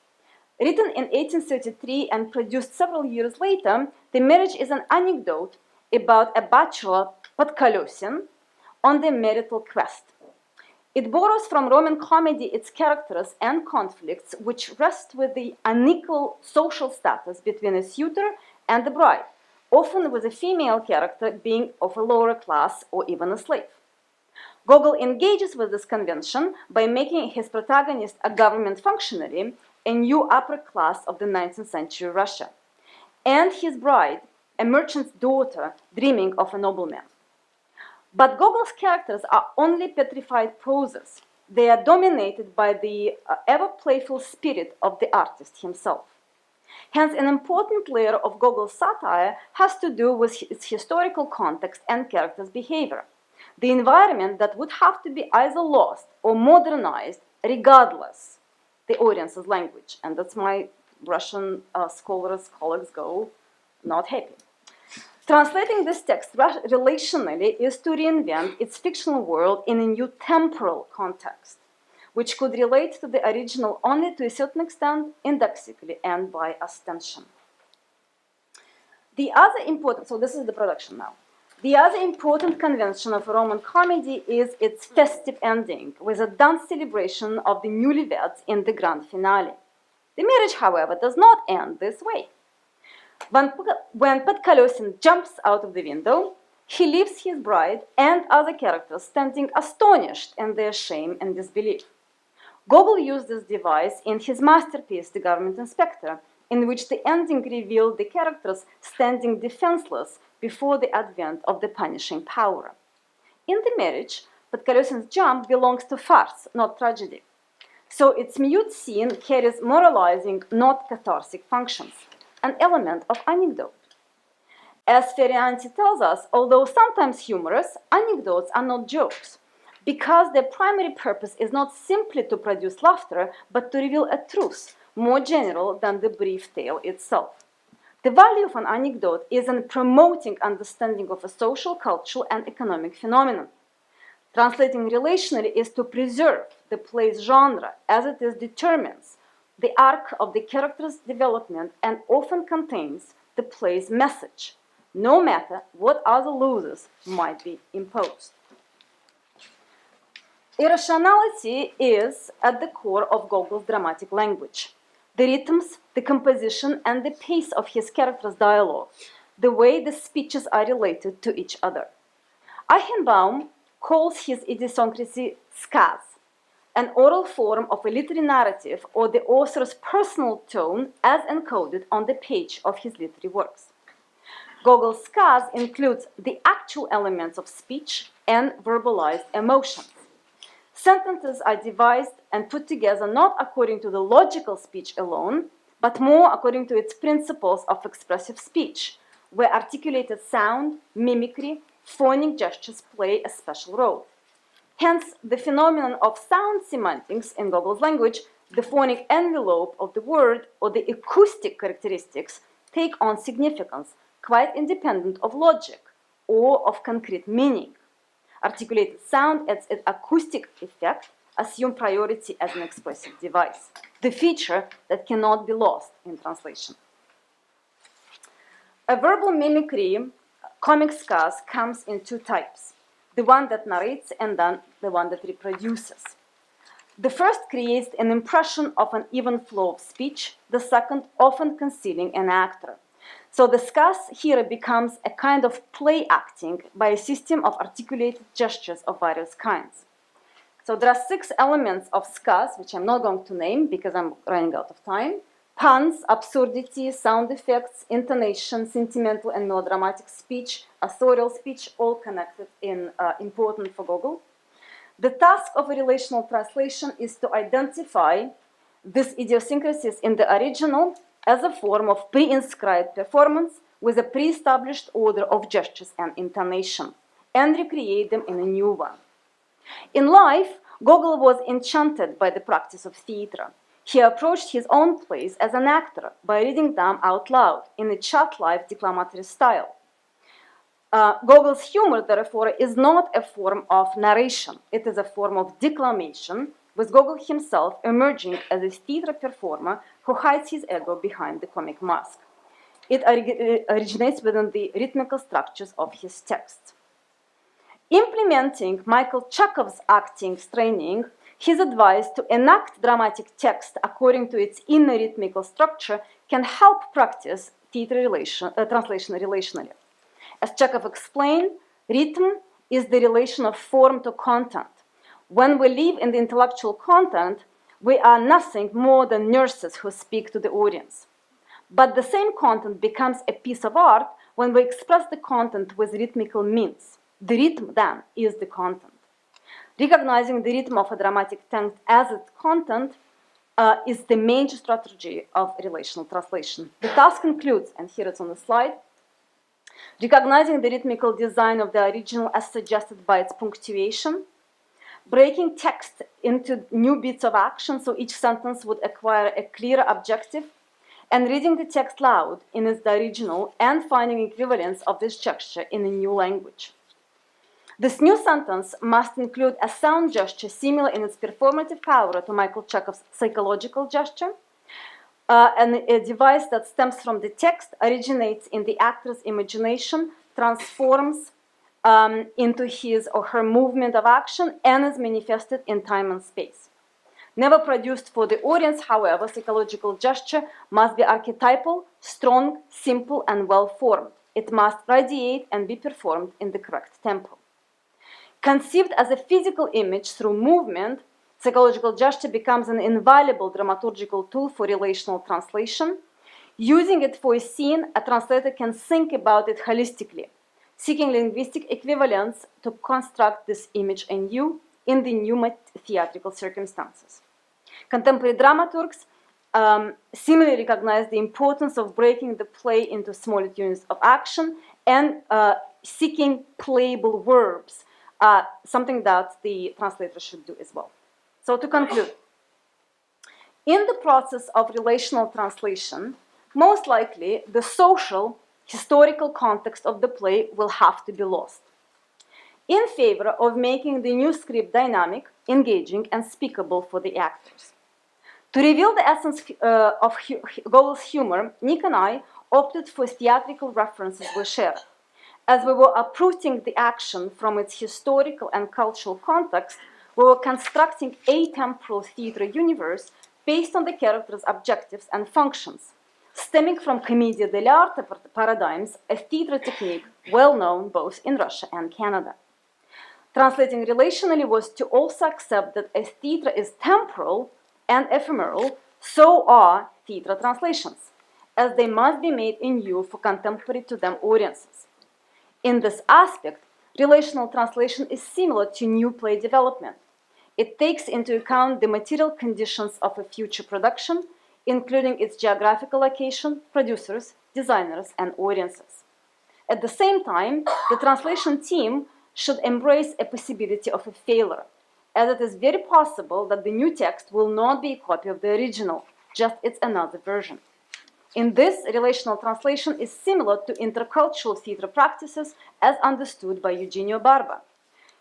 Written in 1833 and produced several years later, The Marriage is an anecdote about a bachelor, Podkolyosin, on the marital quest. It borrows from Roman comedy its characters and conflicts which rest with the unequal social status between a suitor and the bride, often with a female character being of a lower class or even a slave. Gogol engages with this convention by making his protagonist a government functionary, a new upper class of the 19th century Russia, and his bride, a merchant's daughter dreaming of a nobleman. But Gogol's characters are only petrified poses. They are dominated by the ever-playful spirit of the artist himself. Hence, an important layer of Gogol's satire has to do with its historical context and characters' behavior, the environment that would have to be either lost or modernized regardless the audience's language. And that's my Russian scholars, colleagues go not happy. Translating this text relationally is to reinvent its fictional world in a new temporal context, which could relate to the original only to a certain extent, indexically and by ostension. The other important, so this is the production now. The other important convention of Roman comedy is its festive ending, with a dance celebration of the newlyweds in the grand finale. The marriage, however, does not end this way. When Podkolyosin jumps out of the window, he leaves his bride and other characters standing astonished in their shame and disbelief. Gogol used this device in his masterpiece, The Government Inspector, in which the ending revealed the characters standing defenseless before the advent of the punishing power. In The Marriage, Podkolyosin's jump belongs to farce, not tragedy. So its mute scene carries moralizing, not cathartic functions, an element of anecdote. As Ferianti tells us, although sometimes humorous, anecdotes are not jokes, because their primary purpose is not simply to produce laughter, but to reveal a truth more general than the brief tale itself. The value of an anecdote is in promoting understanding of a social, cultural, and economic phenomenon. Translating relationally is to preserve the play's genre as it determines the arc of the character's development and often contains the play's message, no matter what other losers might be imposed. Irrationality is at the core of Gogol's dramatic language. The rhythms, the composition, and the pace of his characters' dialogue, the way the speeches are related to each other. Eichenbaum calls his idiosyncrasy skaz, an oral form of a literary narrative or the author's personal tone as encoded on the page of his literary works. Gogol's skaz includes the actual elements of speech and verbalized emotions. Sentences are devised and put together not according to the logical speech alone, but more according to its principles of expressive speech, where articulated sound, mimicry, phonic gestures play a special role. Hence, the phenomenon of sound semantics in Gogol's language, the phonic envelope of the word, or the acoustic characteristics take on significance quite independent of logic or of concrete meaning. Articulated sound adds its acoustic effect, assume priority as an expressive device, the feature that cannot be lost in translation. A verbal mimicry, comic skaz, comes in two types, the one that narrates and then the one that reproduces. The first creates an impression of an even flow of speech, the second often concealing an actor. So the skaz here becomes a kind of play acting by a system of articulated gestures of various kinds. So there are 6 elements of skaz, which I'm not going to name because I'm running out of time. Puns, absurdity, sound effects, intonation, sentimental and melodramatic speech, authorial speech, all connected in important for Gogol. The task of a relational translation is to identify these idiosyncrasies in the original as a form of pre-inscribed performance with a pre-established order of gestures and intonation, and recreate them in a new one. In life, Gogol was enchanted by the practice of theater. He approached his own plays as an actor by reading them out loud in a chat-like declamatory style. Gogol's humor, therefore, is not a form of narration. It is a form of declamation, with Gogol himself emerging as a theater performer who hides his ego behind the comic mask. It originates within the rhythmical structures of his texts. Implementing Michael Chekhov's acting training, his advice to enact dramatic text according to its inner rhythmical structure can help practice theater translation relationally. As Chekhov explained, rhythm is the relation of form to content. When we live in the intellectual content, we are nothing more than nurses who speak to the audience. But the same content becomes a piece of art when we express the content with rhythmical means. The rhythm, then, is the content. Recognizing the rhythm of a dramatic text as its content is the major strategy of relational translation. The task includes, and here it's on the slide, recognizing the rhythmical design of the original as suggested by its punctuation, breaking text into new bits of action so each sentence would acquire a clearer objective, and reading the text loud in its original and finding equivalence of this gesture in a new language. This new sentence must include a sound gesture similar in its performative power to Michael Chekhov's psychological gesture, and a device that stems from the text, originates in the actor's imagination, transforms into his or her movement of action, and is manifested in time and space. Never produced for the audience, however, psychological gesture must be archetypal, strong, simple, and well-formed. It must radiate and be performed in the correct tempo. Conceived as a physical image through movement, psychological gesture becomes an invaluable dramaturgical tool for relational translation. Using it for a scene, a translator can think about it holistically, seeking linguistic equivalence to construct this image anew in the new theatrical circumstances. Contemporary dramaturgs similarly recognize the importance of breaking the play into smaller units of action and seeking playable verbs, something that the translator should do as well. So to conclude, in the process of relational translation, most likely the social, historical context of the play will have to be lost, in favor of making the new script dynamic, engaging, and speakable for the actors. To reveal the essence of Gogol's humor, Nick and I opted for theatrical references we shared. As we were uprooting the action from its historical and cultural context, we were constructing a temporal theater universe based on the characters' objectives and functions, stemming from commedia dell'arte paradigms, a theater technique well known both in Russia and Canada. Translating relationally was to also accept that as theater is temporal and ephemeral, so are theater translations, as they must be made anew for contemporary to them audiences. In this aspect, relational translation is similar to new play development. It takes into account the material conditions of a future production, including its geographical location, producers, designers, and audiences. At the same time, the translation team should embrace a possibility of a failure, as it is very possible that the new text will not be a copy of the original, just it's another version. In this, relational translation is similar to intercultural theater practices as understood by Eugenio Barba,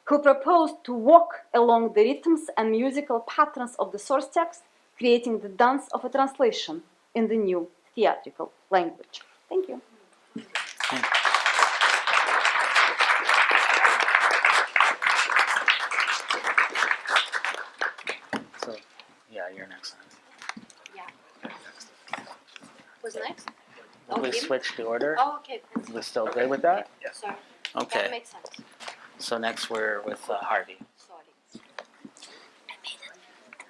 who proposed to walk along the rhythms and musical patterns of the source text, creating the dance of a translation in the new theatrical language. Thank you. So Did we switch the order? Oh, okay. We're still good with that? Sorry. Okay. That makes sense. So next we're with Harvey. Sorry.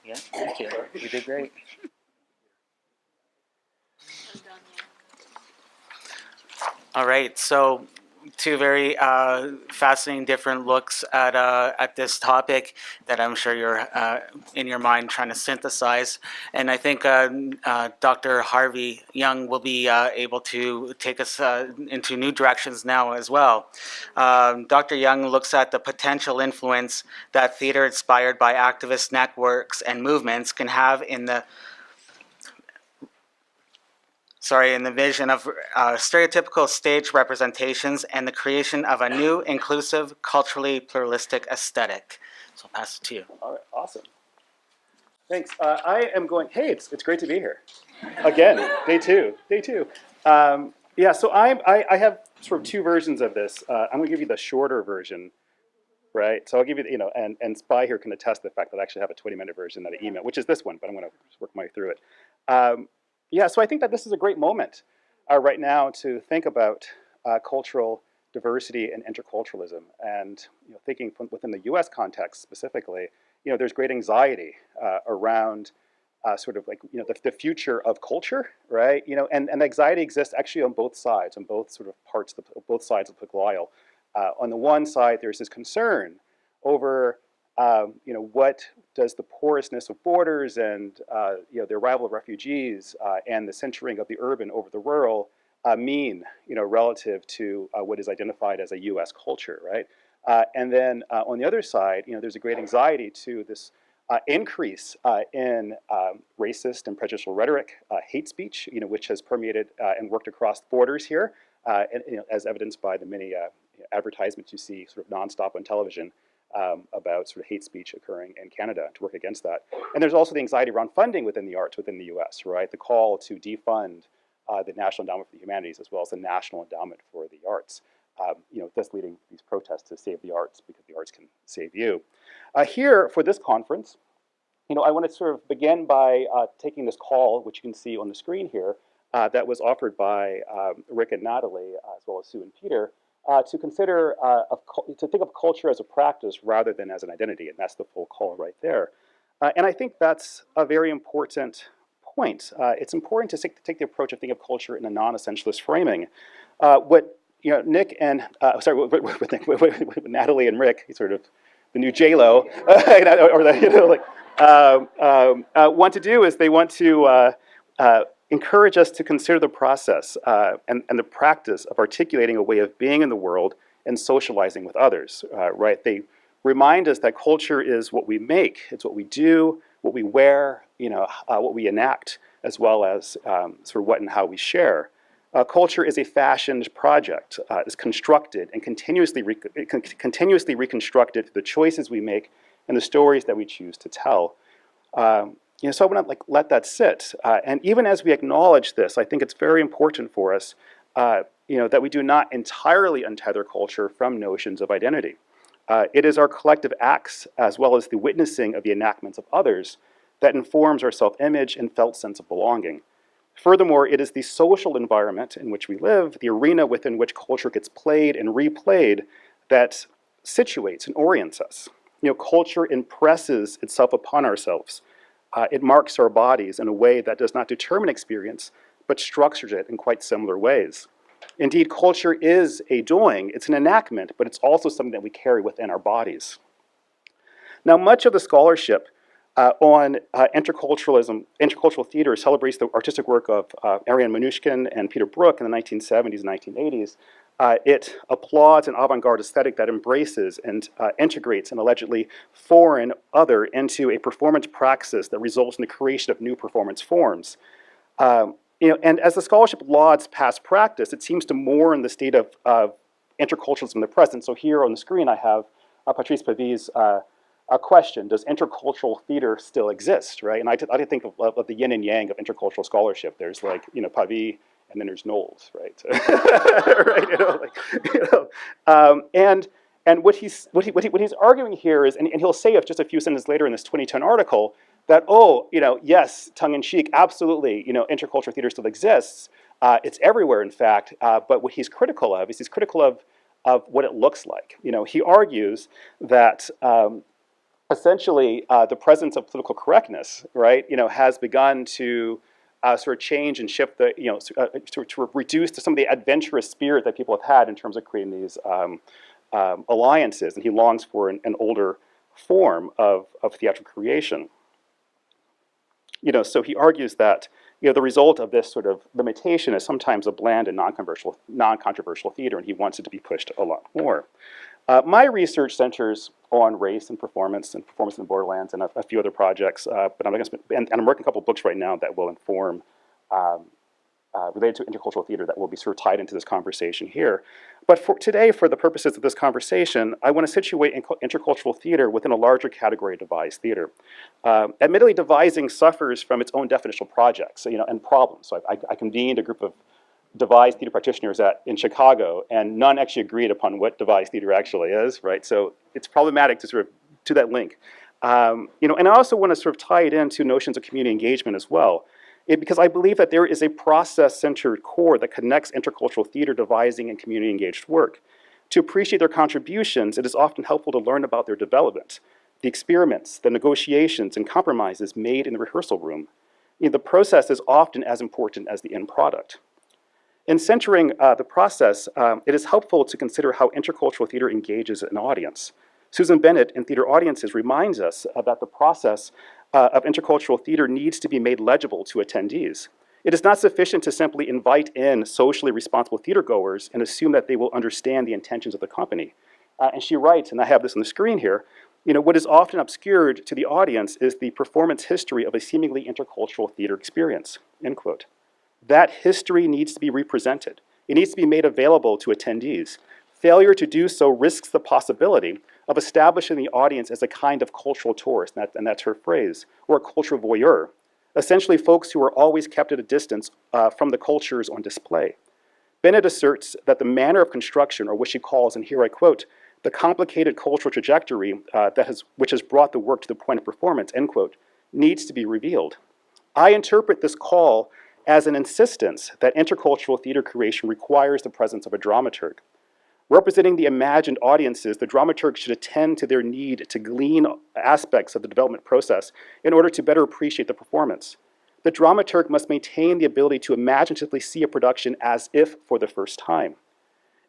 Yeah, thank you. You did great. All right, so two very fascinating different looks at this topic that I'm sure you're in your mind trying to synthesize. And I think Dr. Harvey Young will be able to take us into new directions now as well. Dr. Young looks at the potential influence that theater inspired by activist networks and movements can have in the vision of stereotypical stage representations and the creation of a new, inclusive, culturally pluralistic aesthetic. So I'll pass it to you. All right, awesome. Thanks. I am going, hey, it's great to be here. Again, day two. Yeah, so I have sort of two versions of this. I'm going to give you the shorter version, right? So I'll give you, and Spy here can attest to the fact that I actually have a 20-minute version that I emailed, which is this one, but I'm going to work my way through it. Yeah, so I think that this is a great moment right now to think about cultural diversity and interculturalism. And thinking within the U.S. context specifically, there's great anxiety around sort of like the future of culture, right? And anxiety exists actually on both sides, on both sort of parts, both sides of the political aisle. On the one side, there's this concern over what does the porousness of borders and the arrival of refugees and the centering of the urban over the rural mean, relative to what is identified as a U.S. culture, right? And then on the other side, there's a great anxiety to this increase in racist and prejudicial rhetoric, hate speech, which has permeated and worked across borders here, and, as evidenced by the many advertisements you see sort of nonstop on television about sort of hate speech occurring in Canada to work against that. And there's also the anxiety around funding within the arts within the U.S., right? The call to defund the National Endowment for the Humanities as well as the National Endowment for the Arts, thus leading these protests to save the arts because the arts can save you. Here for this conference, I want to sort of begin by taking this call, which you can see on the screen here, that was offered by Rick and Natalie, as well as Sue and Peter, to consider, to think of culture as a practice rather than as an identity, and that's the full call right there. And I think that's a very important point. It's important to take the approach of thinking of culture in a non-essentialist framing. What Nick and with Natalie and Rick, sort of the new J-Lo, or want to do is they want to encourage us to consider the process and the practice of articulating a way of being in the world and socializing with others, right? They remind us that culture is what we make, it's what we do, what we wear, what we enact, as well as sort of what and how we share. Culture is a fashioned project. It's constructed and continuously reconstructed through the choices we make and the stories that we choose to tell. So I want to let that sit. And even as we acknowledge this, I think it's very important for us, that we do not entirely untether culture from notions of identity. It is our collective acts, as well as the witnessing of the enactments of others, that informs our self-image and felt sense of belonging. Furthermore, it is the social environment in which we live, the arena within which culture gets played and replayed, that situates and orients us. Culture impresses itself upon ourselves. It marks our bodies in a way that does not determine experience, but structures it in quite similar ways. Indeed, culture is a doing, it's an enactment, but it's also something that we carry within our bodies. Now, much of the scholarship on intercultural theater celebrates the artistic work of Ariane Mnouchkin and Peter Brook in the 1970s and 1980s. It applauds an avant-garde aesthetic that embraces and integrates an allegedly foreign other into a performance praxis that results in the creation of new performance forms. And as the scholarship lauds past practice, it seems to mourn the state of interculturalism in the present. So here on the screen I have Patrice Pavy's a question: does intercultural theater still exist, right? And I did think of the yin and yang of intercultural scholarship. There's Pavy, and then there's Knowles, right? Right, and what he's arguing here is, and he'll say it just a few sentences later in this 2010 article, that yes, tongue in cheek, absolutely, intercultural theater still exists, It's everywhere, in fact, but what he's critical of is he's critical of what it looks like. He argues that essentially the presence of political correctness, right, has begun to sort of change and shift the, to reduce to some of the adventurous spirit that people have had in terms of creating these alliances, and he longs for an older form of theatrical creation. So he argues that the result of this sort of limitation is sometimes a bland and non-controversial theater, and he wants it to be pushed a lot more. My research centers on race and performance in the borderlands and a few other projects, but I'm working a couple of books right now that will inform related to intercultural theater that will be sort of tied into this conversation here. But for today, for the purposes of this conversation, I want to situate intercultural theater within a larger category of devised theater. Admittedly, devising suffers from its own definitional projects, and problems. So I convened a group of devised theater practitioners in Chicago, and none actually agreed upon what devised theater actually is, right? So it's problematic to sort of to that link. And I also want to sort of tie it into notions of community engagement as well. Because I believe that there is a process-centered core that connects intercultural theater devising and community-engaged work. To appreciate their contributions, it is often helpful to learn about their development, the experiments, the negotiations, and compromises made in the rehearsal room. The process is often as important as the end product. In centering the process, it is helpful to consider how intercultural theater engages an audience. Susan Bennett in Theater Audiences reminds us that the process of intercultural theater needs to be made legible to attendees. It is not sufficient to simply invite in socially responsible theatergoers and assume that they will understand the intentions of the company. And she writes, and I have this on the screen here, what is often obscured to the audience is the performance history of a seemingly intercultural theater experience, end quote. That history needs to be represented. It needs to be made available to attendees. Failure to do so risks the possibility of establishing the audience as a kind of cultural tourist, and that's her phrase, or a cultural voyeur, essentially folks who are always kept at a distance from the cultures on display. Bennett asserts that the manner of construction, or what she calls, and here I quote, the complicated cultural trajectory which has brought the work to the point of performance, end quote, needs to be revealed. I interpret this call as an insistence that intercultural theater creation requires the presence of a dramaturg. Representing the imagined audiences, the dramaturg should attend to their need to glean aspects of the development process in order to better appreciate the performance. The dramaturg must maintain the ability to imaginatively see a production as if for the first time.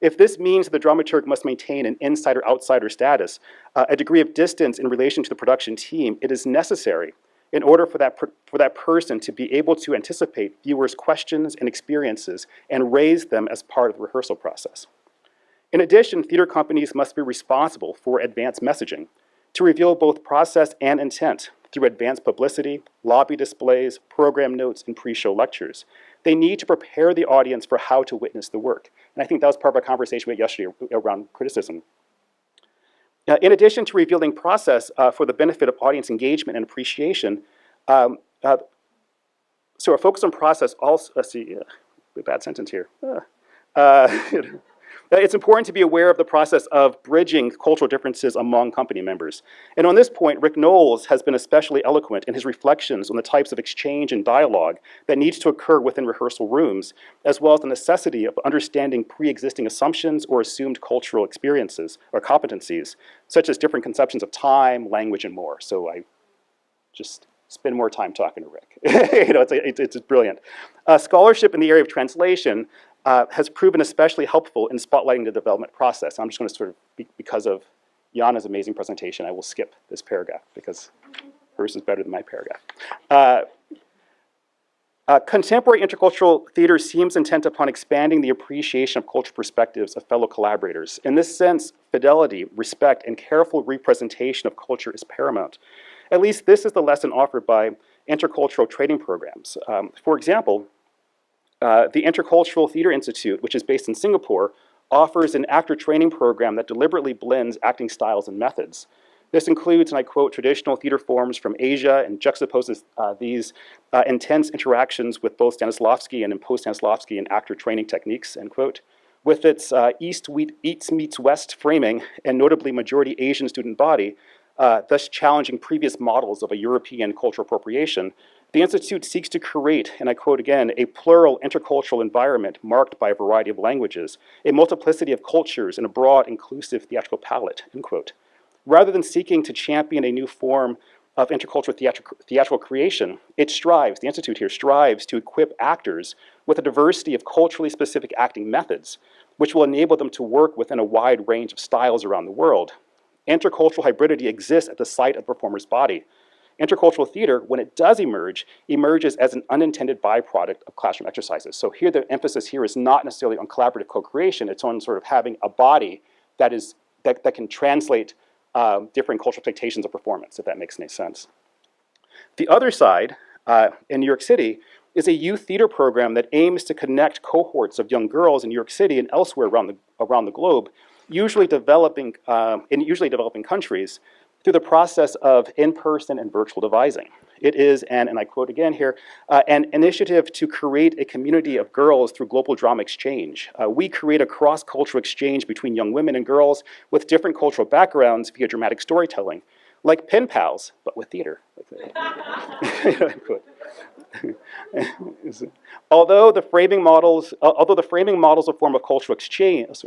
If this means that the dramaturg must maintain an insider-outsider status, a degree of distance in relation to the production team, it is necessary in order for that person to be able to anticipate viewers' questions and experiences and raise them as part of the rehearsal process. In addition, theater companies must be responsible for advanced messaging to reveal both process and intent through advanced publicity, lobby displays, program notes, and pre-show lectures. They need to prepare the audience for how to witness the work. And I think that was part of our conversation we had yesterday around criticism. In addition to revealing process for the benefit of audience engagement and appreciation, so our focus on process also, let's see, a bad sentence here. It's important to be aware of the process of bridging cultural differences among company members. And on this point, Rick Knowles has been especially eloquent in his reflections on the types of exchange and dialogue that needs to occur within rehearsal rooms, as well as the necessity of understanding pre-existing assumptions or assumed cultural experiences or competencies, such as different conceptions of time, language, and more. So I just spend more time talking to Rick. It's brilliant. Scholarship in the area of translation has proven especially helpful in spotlighting the development process. I'm just going to sort of, because of Jana's amazing presentation, I will skip this paragraph because hers is better than my paragraph. Contemporary intercultural theater seems intent upon expanding the appreciation of cultural perspectives of fellow collaborators. In this sense, fidelity, respect, and careful representation of culture is paramount. At least this is the lesson offered by intercultural training programs. For example, the Intercultural Theater Institute, which is based in Singapore, offers an actor training program that deliberately blends acting styles and methods. This includes, and I quote, traditional theater forms from Asia and juxtaposes these intense interactions with both Stanislavski and post-Stanislavski and actor training techniques, end quote. With its East meets West framing and notably majority Asian student body, thus challenging previous models of a European cultural appropriation, The Institute seeks to create, and I quote again, a plural intercultural environment marked by a variety of languages, a multiplicity of cultures, and a broad, inclusive theatrical palette, end quote. Rather than seeking to champion a new form of intercultural theatrical creation, it strives, the Institute here strives to equip actors with a diversity of culturally specific acting methods, which will enable them to work within a wide range of styles around the world. Intercultural hybridity exists at the site of the performer's body. Intercultural theater, when it does emerge, emerges as an unintended byproduct of classroom exercises. So here the emphasis here is not necessarily on collaborative co-creation, it's on sort of having a body that can translate different cultural expectations of performance, if that makes any sense. The other side, in New York City, is a youth theater program that aims to connect cohorts of young girls in New York City and elsewhere around the globe, usually developing countries, through the process of in-person and virtual devising. It is, and I quote again here, an initiative to create a community of girls through global drama exchange. We create a cross-cultural exchange between young women and girls with different cultural backgrounds via dramatic storytelling, like pen pals, but with theater. Although the framing models a form of cultural exchange,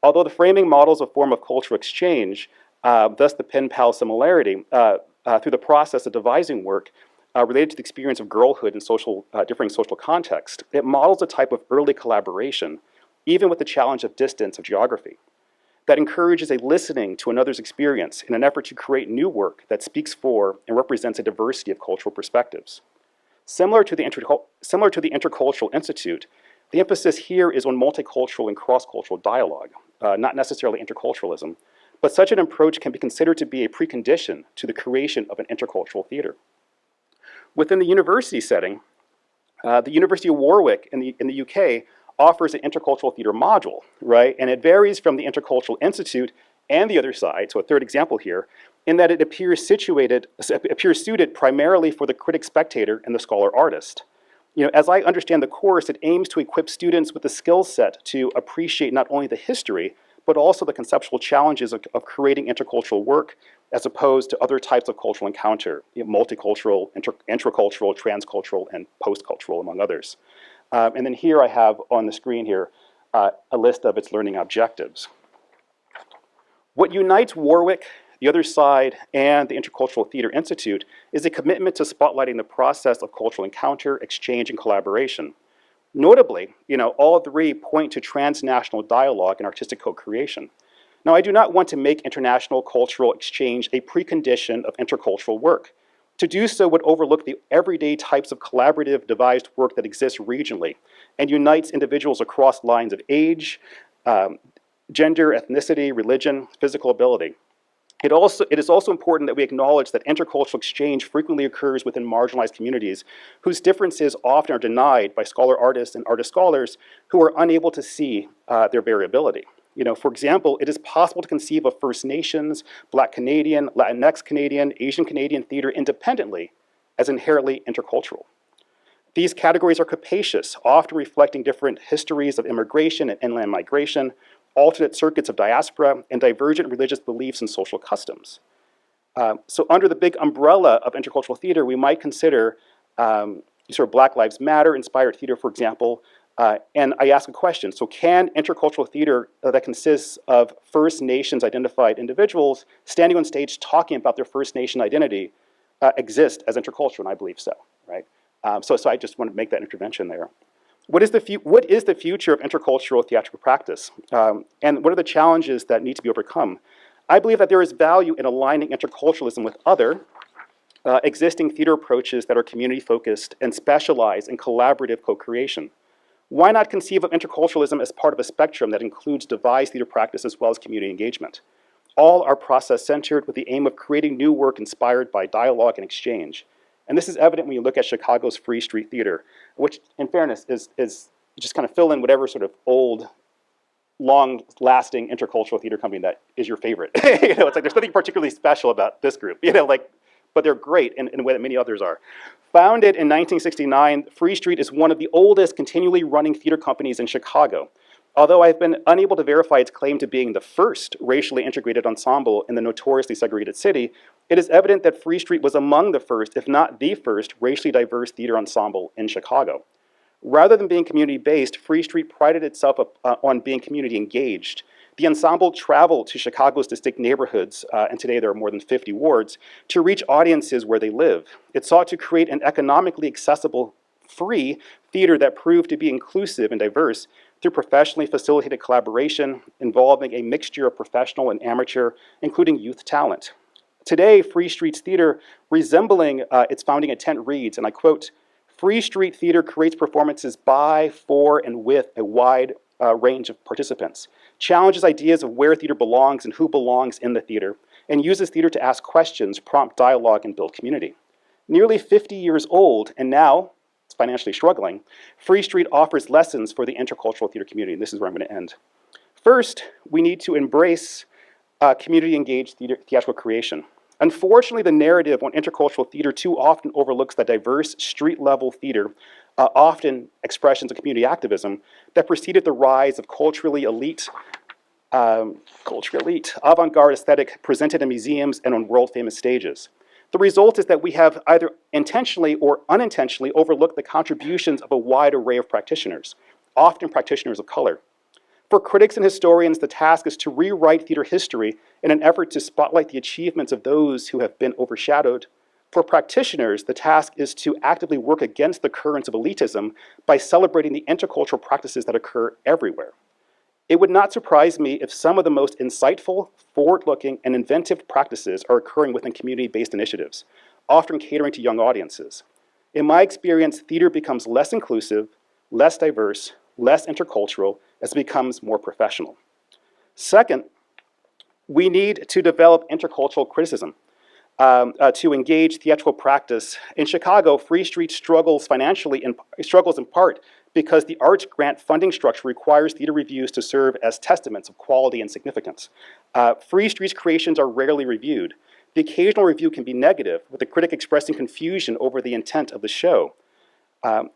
Although the framing models a form of cultural exchange, thus the pen pal similarity, through the process of devising work related to the experience of girlhood in differing social contexts, it models a type of early collaboration, even with the challenge of distance of geography, that encourages a listening to another's experience in an effort to create new work that speaks for and represents a diversity of cultural perspectives. Similar to the Intercultural Institute, the emphasis here is on multicultural and cross-cultural dialogue, not necessarily interculturalism, but such an approach can be considered to be a precondition to the creation of an intercultural theater. Within the university setting, the University of Warwick in the UK offers an intercultural theater module, right? And it varies from the Intercultural Institute and the other side, so a third example here, in that it appears suited primarily for the critic spectator and the scholar artist. As I understand the course, it aims to equip students with the skill set to appreciate not only the history, but also the conceptual challenges of creating intercultural work as opposed to other types of cultural encounter, multicultural, intracultural, transcultural, and postcultural, among others. And then here I have on the screen here a list of its learning objectives. What unites Warwick, the other side, and the Intercultural Theater Institute is a commitment to spotlighting the process of cultural encounter, exchange, and collaboration. Notably, all three point to transnational dialogue and artistic co-creation. Now, I do not want to make international cultural exchange a precondition of intercultural work. To do so would overlook the everyday types of collaborative, devised work that exists regionally and unites individuals across lines of age, gender, ethnicity, religion, physical ability. It is also important that we acknowledge that intercultural exchange frequently occurs within marginalized communities whose differences often are denied by scholar artists and artist scholars who are unable to see their variability. For example, it is possible to conceive of First Nations, Black Canadian, Latinx Canadian, Asian Canadian theater independently as inherently intercultural. These categories are capacious, often reflecting different histories of immigration and inland migration, alternate circuits of diaspora, and divergent religious beliefs and social customs. So under the big umbrella of intercultural theater, we might consider sort of Black Lives Matter inspired theater, for example, and I ask a question. So can intercultural theater that consists of First Nations identified individuals standing on stage talking about their First Nation identity exist as intercultural? And I believe so, right? So I just want to make that intervention there. What is the future of intercultural theatrical practice? And what are the challenges that need to be overcome? I believe that there is value in aligning interculturalism with other existing theater approaches that are community-focused and specialize in collaborative co-creation. Why not conceive of interculturalism as part of a spectrum that includes devised theater practice as well as community engagement? All are process-centered with the aim of creating new work inspired by dialogue and exchange. And this is evident when you look at Chicago's Free Street Theater, which, in fairness, is just kind of fill in whatever sort of old, long-lasting intercultural theater company that is your favorite. It's like there's nothing particularly special about this group, but they're great in a way that many others are. Founded in 1969, Free Street is one of the oldest continually running theater companies in Chicago. Although I've been unable to verify its claim to being the first racially integrated ensemble in the notoriously segregated city, It is evident that Free Street was among the first, if not the first, racially diverse theater ensemble in Chicago. Rather than being community-based, Free Street prided itself on being community-engaged. The ensemble traveled to Chicago's distinct neighborhoods, and today there are more than 50 wards, to reach audiences where they live. It sought to create an economically accessible, free theater that proved to be inclusive and diverse through professionally facilitated collaboration involving a mixture of professional and amateur, including youth talent. Today, Free Street's theater, resembling its founding intent, reads, and I quote, "Free Street Theater creates performances by, for, and with a wide range of participants, challenges ideas of where theater belongs and who belongs in the theater, and uses theater to ask questions, prompt dialogue, and build community." Nearly 50 years old, and now it's financially struggling, Free Street offers lessons for the intercultural theater community, and this is where I'm going to end. First, we need to embrace community-engaged theatrical creation. Unfortunately, the narrative on intercultural theater too often overlooks the diverse street-level theater, often expressions of community activism, that preceded the rise of culturally elite, avant-garde aesthetic presented in museums and on world-famous stages. The result is that we have either intentionally or unintentionally overlooked the contributions of a wide array of practitioners, often practitioners of color. For critics and historians, the task is to rewrite theater history in an effort to spotlight the achievements of those who have been overshadowed. For practitioners, the task is to actively work against the currents of elitism by celebrating the intercultural practices that occur everywhere. It would not surprise me if some of the most insightful, forward-looking, and inventive practices are occurring within community-based initiatives, often catering to young audiences. In my experience, theater becomes less inclusive, less diverse, less intercultural, as it becomes more professional. Second, we need to develop intercultural criticism to engage theatrical practice. In Chicago, Free Street struggles financially, struggles in part because the arts grant funding structure requires theater reviews to serve as testaments of quality and significance. Free Street's creations are rarely reviewed. The occasional review can be negative, with the critic expressing confusion over the intent of the show.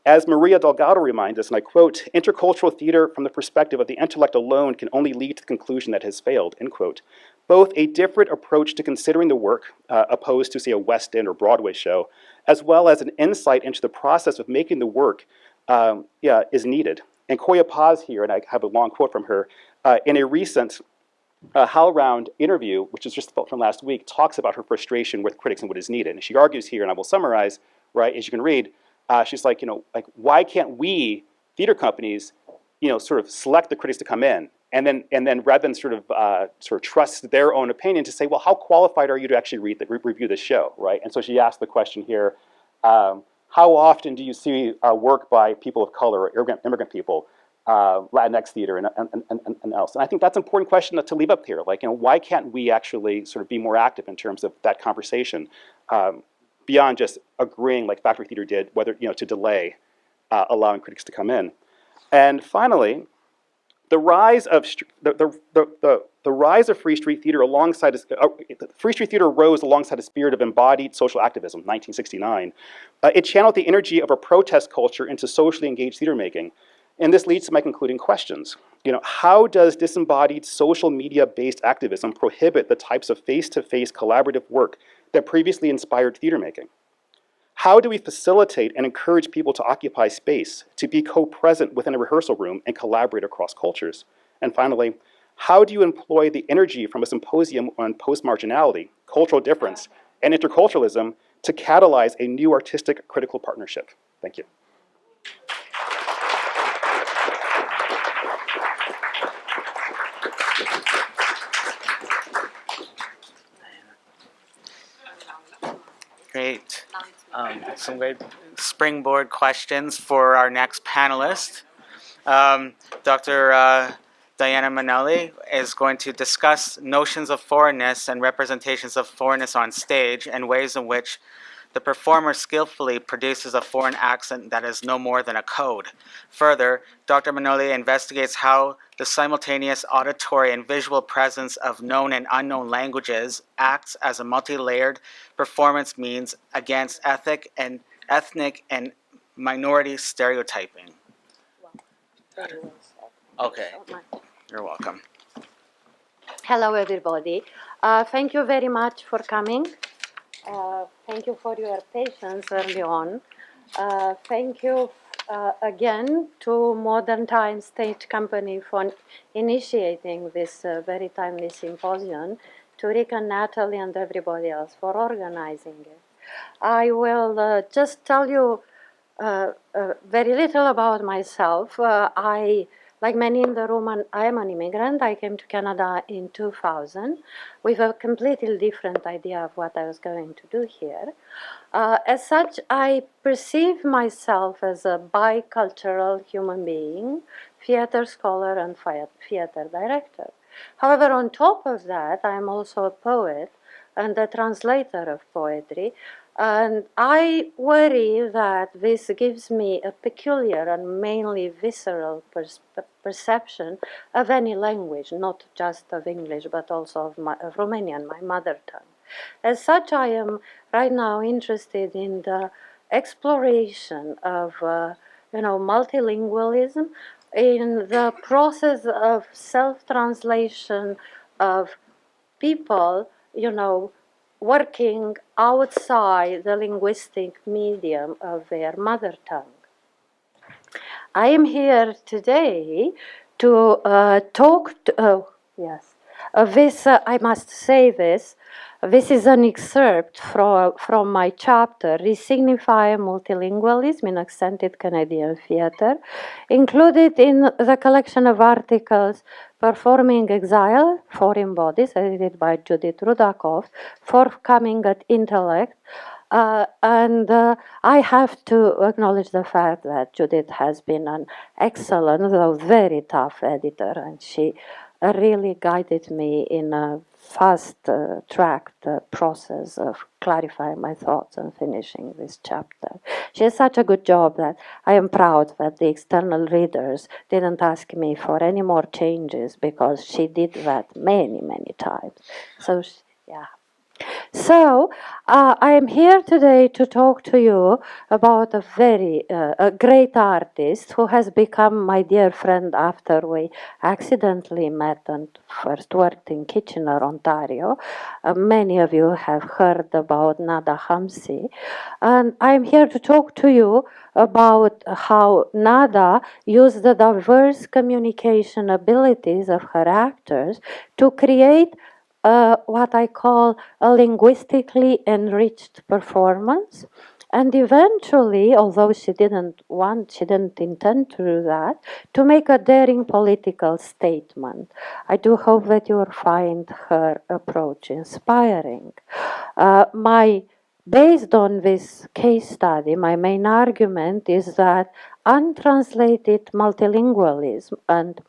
As Maria Delgado reminds us, and I quote, "Intercultural theater from the perspective of the intellect alone can only lead to the conclusion that it has failed," end quote. Both a different approach to considering the work, opposed to, say, a West End or Broadway show, as well as an insight into the process of making the work, is needed. And Koya Paz here, and I have a long quote from her, in a recent HowlRound interview, which is just from last week, talks about her frustration with critics and what is needed. And she argues here, and I will summarize, right, as you can read, she's like, why can't we, theater companies, sort of select the critics to come in, and then rather than sort of trust their own opinion to say, well, how qualified are you to actually review this show, right? And so she asked the question here, how often do you see work by people of color or immigrant people, Latinx theater and else? And I think that's an important question to leave up here. Like, why can't we actually sort of be more active in terms of that conversation? Beyond just agreeing, like Factory Theater did, whether to delay allowing critics to come in. And finally, the rise of Free Street Theater alongside Free Street Theater rose alongside a spirit of embodied social activism, 1969. It channeled the energy of a protest culture into socially engaged theater making. And this leads to my concluding questions. How does disembodied social media-based activism prohibit the types of face-to-face collaborative work that previously inspired theater making? How do we facilitate and encourage people to occupy space, to be co-present within a rehearsal room and collaborate across cultures? And finally, how do you employ the energy from a symposium on post-marginality, cultural difference, and interculturalism to catalyze a new artistic critical partnership? Thank you. Great. Some great springboard questions for our next panelist. Dr. Diana Manelli is going to discuss notions of foreignness and representations of foreignness on stage and ways in which the performer skillfully produces a foreign accent that is no more than a code. Further, Dr. Manoli investigates how the simultaneous auditory and visual presence of known and unknown languages acts as a multi-layered performance means against ethnic and minority stereotyping. Okay, you're welcome. Hello, everybody. Thank you very much for coming. Thank you for your patience early on. Thank you again to Modern Times Stage Company for initiating this very timely symposium, to Rick and Natalie and everybody else for organizing it. I will just tell you very little about myself. Like many in the room, I am an immigrant. I came to Canada in 2000 with a completely different idea of what I was going to do here. As such, I perceive myself as a bicultural human being, theater scholar and theater director. However, on top of that, I am also a poet and a translator of poetry. And I worry that this gives me a peculiar and mainly visceral perception of any language, not just of English, but also of Romanian, my mother tongue. As such, I am right now interested in the exploration of, multilingualism, in the process of self-translation of people, working outside the linguistic medium of their mother tongue. I am here today to talk to, yes, this, I must say this, this is an excerpt from my chapter, Resignify Multilingualism in Accented Canadian Theatre, included in the collection of articles Performing Exile, Foreign Bodies, edited by Judith Rudakov, forthcoming at Intellect. I have to acknowledge the fact that Judith has been an excellent, though very tough editor, and she really guided me in a fast-tracked process of clarifying my thoughts and finishing this chapter. She has such a good job that I am proud that the external readers didn't ask me for any more changes, because she did that many, many times. So, yeah. So, I am here today to talk to you about a great artist who has become my dear friend after we accidentally met and first worked in Kitchener, Ontario. Many of you have heard about Nada Hamsi. And I am here to talk to you about how Nada used the diverse communication abilities of her actors to create what I call a linguistically enriched performance. And eventually, although she didn't intend to do that, to make a daring political statement. I do hope that you will find her approach inspiring. Based on this case study, my main argument is that untranslated multilingualism and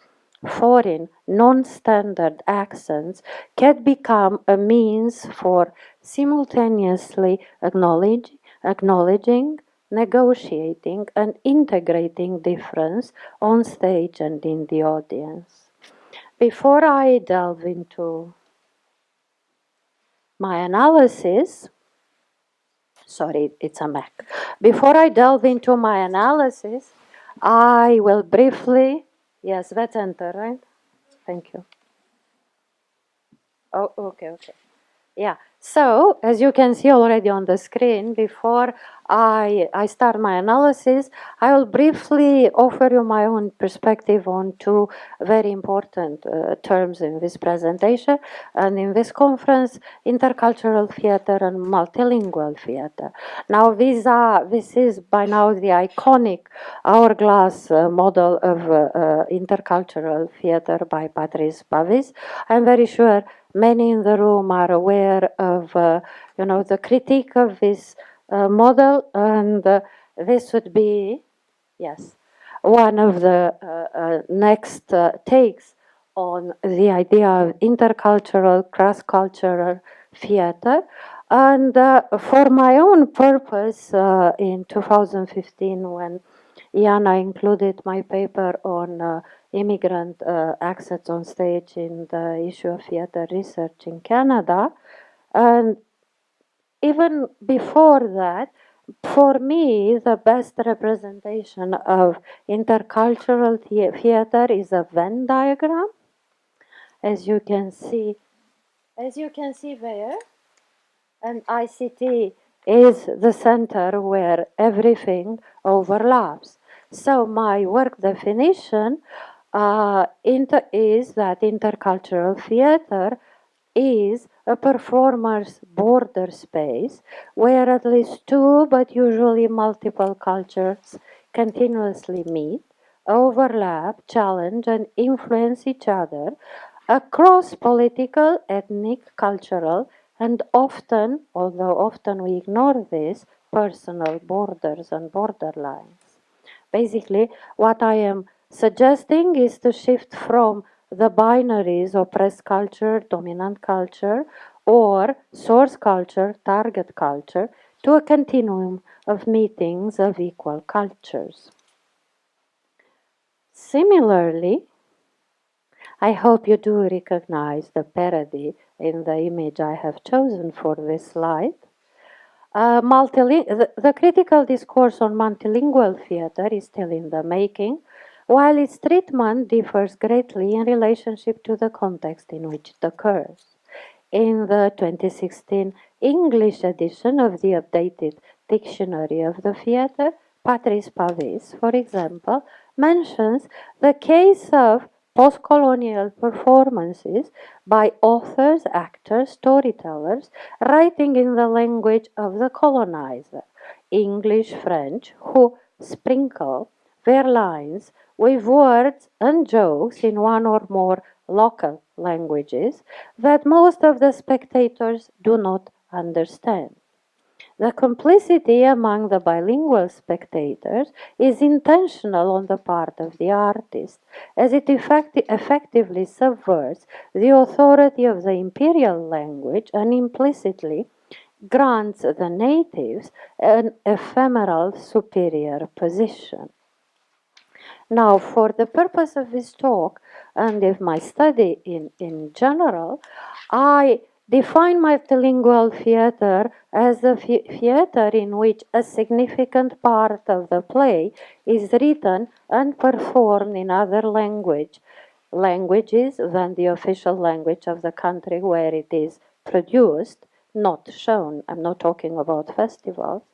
foreign, non-standard accents can become a means for simultaneously acknowledging, negotiating, and integrating difference on stage and in the audience. Before I delve into my analysis, sorry, it's a Mac. Before I delve into my analysis, I will briefly, yes, that's enter, right? Thank you. Oh, okay. Yeah. So, as you can see already on the screen, before I start my analysis, I will briefly offer you my own perspective on two very important terms in this presentation and in this conference: intercultural theater and multilingual theater. Now, this is by now the iconic hourglass model of intercultural theater by Patrice Bavis. I'm very sure many in the room are aware of, the critique of this model, and this would be, yes, one of the next takes on the idea of intercultural, cross-cultural theater. And for my own purpose, in 2015, when Iana included my paper on immigrant accents on stage in the issue of theater research in Canada. And even before that, for me, the best representation of intercultural theater is a Venn diagram, as you can see there. and ICT is the center where everything overlaps. So my work definition is that intercultural theater is a performer's border space where at least two, but usually multiple cultures continuously meet, overlap, challenge, and influence each other across political, ethnic, cultural, and often, although often we ignore this, personal borders and borderlines. Basically, what I am suggesting is to shift from the binaries oppressed culture, dominant culture, or source culture, target culture, to a continuum of meetings of equal cultures. Similarly, I hope you do recognize the parody in the image I have chosen for this slide. The critical discourse on multilingual theater is still in the making, while its treatment differs greatly in relationship to the context in which it occurs. In the 2016 English edition of the updated Dictionary of the Theatre, Patrice Pavis, for example, mentions the case of post-colonial performances by authors, actors, storytellers writing in the language of the colonizer, English, French, who sprinkle their lines with words and jokes in one or more local languages that most of the spectators do not understand. The complicity among the bilingual spectators is intentional on the part of the artist, as it effectively subverts the authority of the imperial language and implicitly grants the natives an ephemeral superior position. Now, for the purpose of this talk and of my study in general, I define multilingual theater as a theater in which a significant part of the play is written and performed in other languages than the official language of the country where it is produced, not shown. I'm not talking about festivals.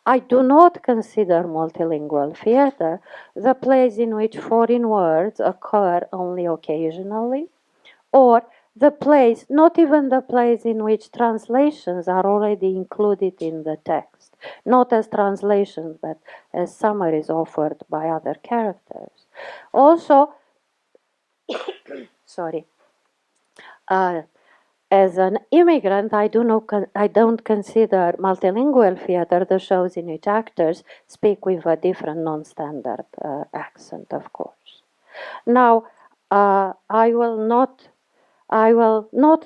I do not consider multilingual theater the plays in which foreign words occur only occasionally, or the plays, not even the plays in which translations are already included in the text, not as translations, but as summaries offered by other characters. Also, sorry, uh, as an immigrant, I don't consider multilingual theater the shows in which actors speak with a different non-standard accent, of course. Now, I will not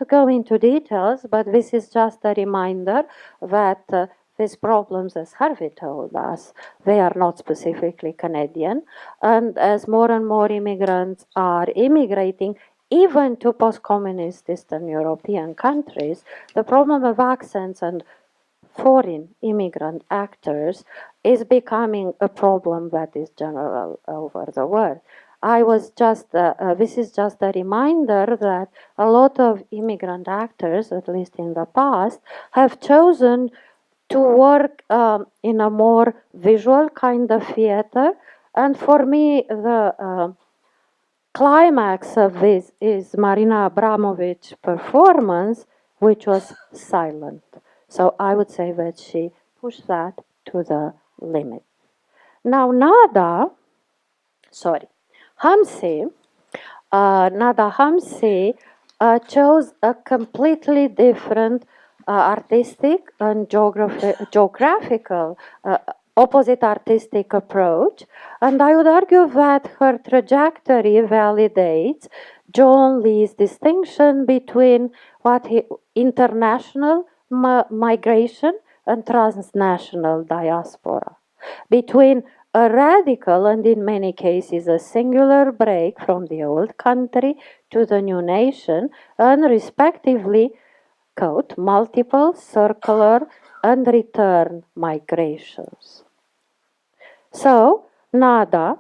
go into details, but this is just a reminder that these problems, as Harvey told us, they are not specifically Canadian, and as more and more immigrants are immigrating, even to post-communist Eastern European countries, the problem of accents and foreign immigrant actors is becoming a problem that is general over the world. This is just a reminder that a lot of immigrant actors, at least in the past, have chosen to work in a more visual kind of theater. And for me, the climax of this is Marina Abramovic's performance, which was silent. So I would say that she pushed that to the limit. Now, Hamsi, Nada Hamsi chose a completely different artistic and geographical opposite artistic approach, and I would argue that her trajectory validates John Lee's distinction between international migration and transnational diaspora, between a radical and in many cases a singular break from the old country to the new nation, and respectively, quote, multiple circular and return migrations. So, Nada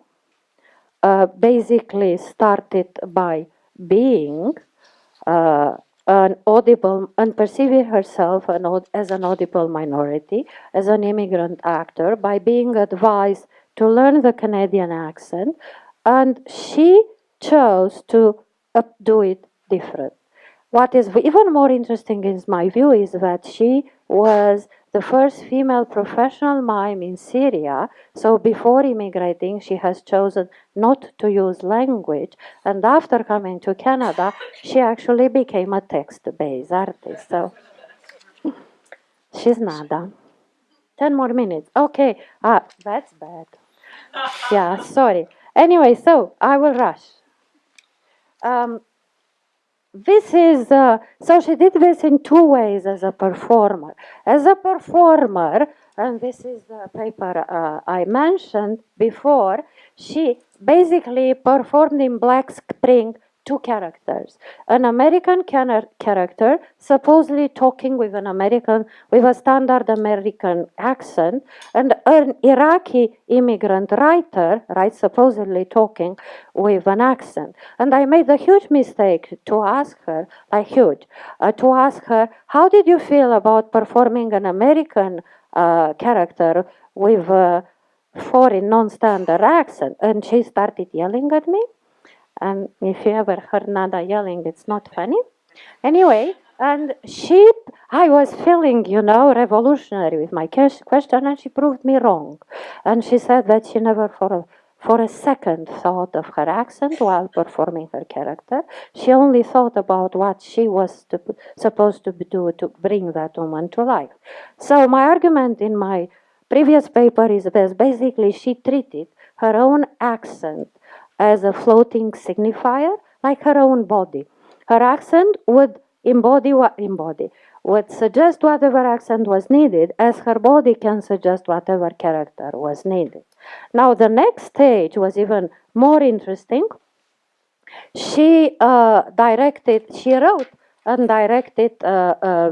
basically started by being an audible and perceiving herself as an audible minority, as an immigrant actor, by being advised to learn the Canadian accent, and she chose to do it different. What is even more interesting in my view is that she was the first female professional mime in Syria. So before immigrating, she has chosen not to use language. And after coming to Canada, she actually became a text-based artist. So she's nada. 10 more minutes. Okay. That's bad. Yeah, sorry. Anyway, so I will rush. This is so she did this in two ways as a performer. As a performer, and this is the paper I mentioned before, she basically performed in Black Spring two characters. An American character, supposedly talking with with a standard American accent, and an Iraqi immigrant writer, right, supposedly talking with an accent. And I made a huge mistake to ask her, to ask her, how did you feel about performing an American character with a foreign non-standard accent? And she started yelling at me. And if you ever heard Nada yelling, it's not funny. Anyway, and I was feeling, revolutionary with my question, and she proved me wrong. And she said that she never for a second thought of her accent while performing her character. She only thought about what she was supposed to do to bring that woman to life. So my argument in my previous paper is that basically she treated her own accent as a floating signifier, like her own body. Her accent would would suggest whatever accent was needed, as her body can suggest whatever character was needed. Now, the next stage was even more interesting. She wrote and directed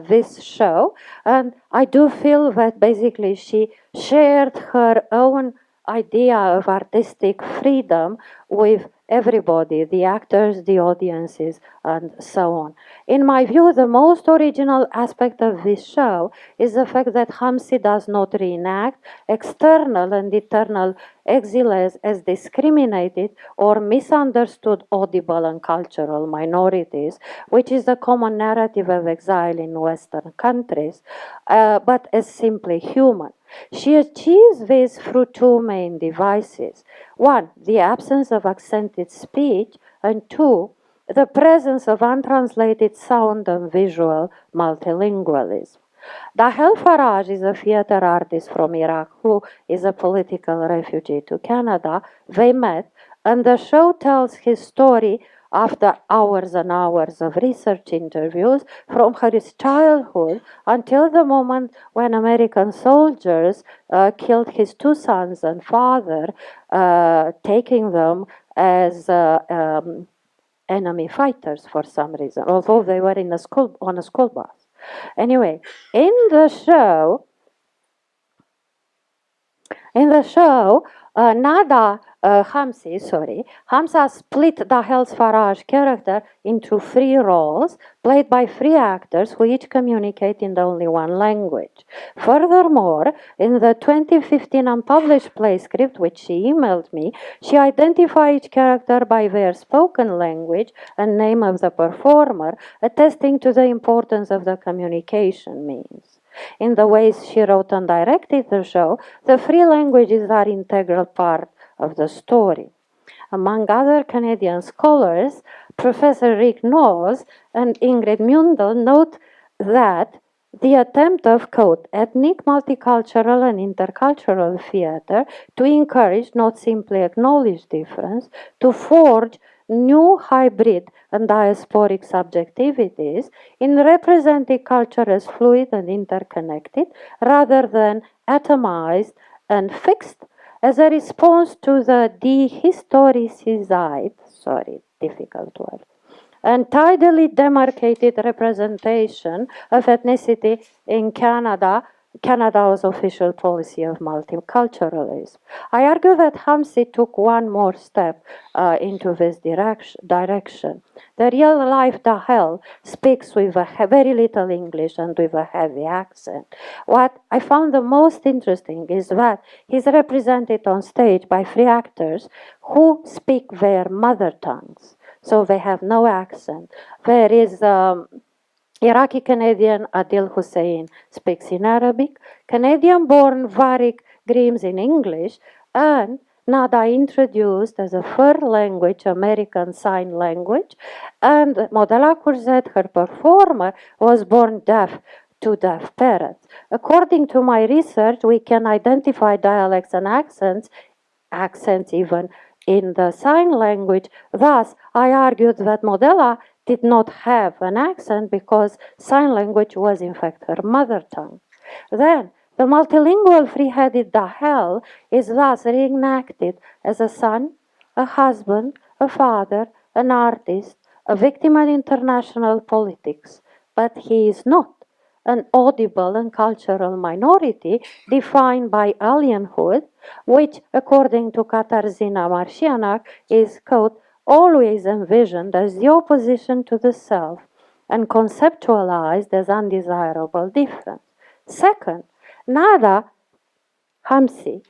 this show, and I do feel that basically she shared her own idea of artistic freedom with everybody, the actors, the audiences, and so on. In my view, the most original aspect of this show is the fact that Hamsi does not reenact external and internal exiles as discriminated or misunderstood audible and cultural minorities, which is the common narrative of exile in Western countries, but as simply human. She achieves this through two main devices. One, the absence of accented speech, and two, the presence of untranslated sound and visual multilingualism. Dahel Faraj is a theater artist from Iraq who is a political refugee to Canada. They met, and the show tells his story after hours and hours of research interviews from his childhood until the moment when American soldiers killed his two sons and father, taking them as enemy fighters for some reason, although they were on a school bus. Anyway, in the show, Hamza split Dahel's Faraj character into three roles, played by three actors who each communicate in only one language. Furthermore, in the 2015 unpublished play script, which she emailed me, she identified each character by their spoken language and name of the performer, attesting to the importance of the communication means. In the ways she wrote and directed the show, the three languages are integral part of the story. Among other Canadian scholars, Professor Rick Knowles and Ingrid Mundel note that the attempt of, quote, ethnic, multicultural, and intercultural theater to encourage, not simply acknowledge difference, to forge new hybrid and diasporic subjectivities in representing culture as fluid and interconnected rather than atomized and fixed as a response to the dehistoricized, difficult word, and tidily demarcated representation of ethnicity in Canada Canada's official policy of multiculturalism. I argue that Hamsi took one more step into this direction. The real-life Dahel speaks with very little English and with a heavy accent. What I found the most interesting is that he's represented on stage by three actors who speak their mother tongues, so they have no accent. There is Iraqi Canadian Adil Hussein speaks in Arabic, Canadian born Varik Grimes in English, and Nada introduced as a third language American Sign Language, and Modela Kurzet, her performer, was born deaf to deaf parents. According to my research, we can identify dialects and accents even in the sign language. Thus, I argued that Modela did not have an accent because sign language was in fact her mother tongue. Then, the multilingual three-headed Dahel is thus reenacted as a son, a husband, a father, an artist, a victim of international politics, but he is not an audible and cultural minority defined by alienhood, which, according to Katarzyna Marcianak, is, quote, always envisioned as the opposition to the self and conceptualized as undesirable difference. Second, Nada Hamsi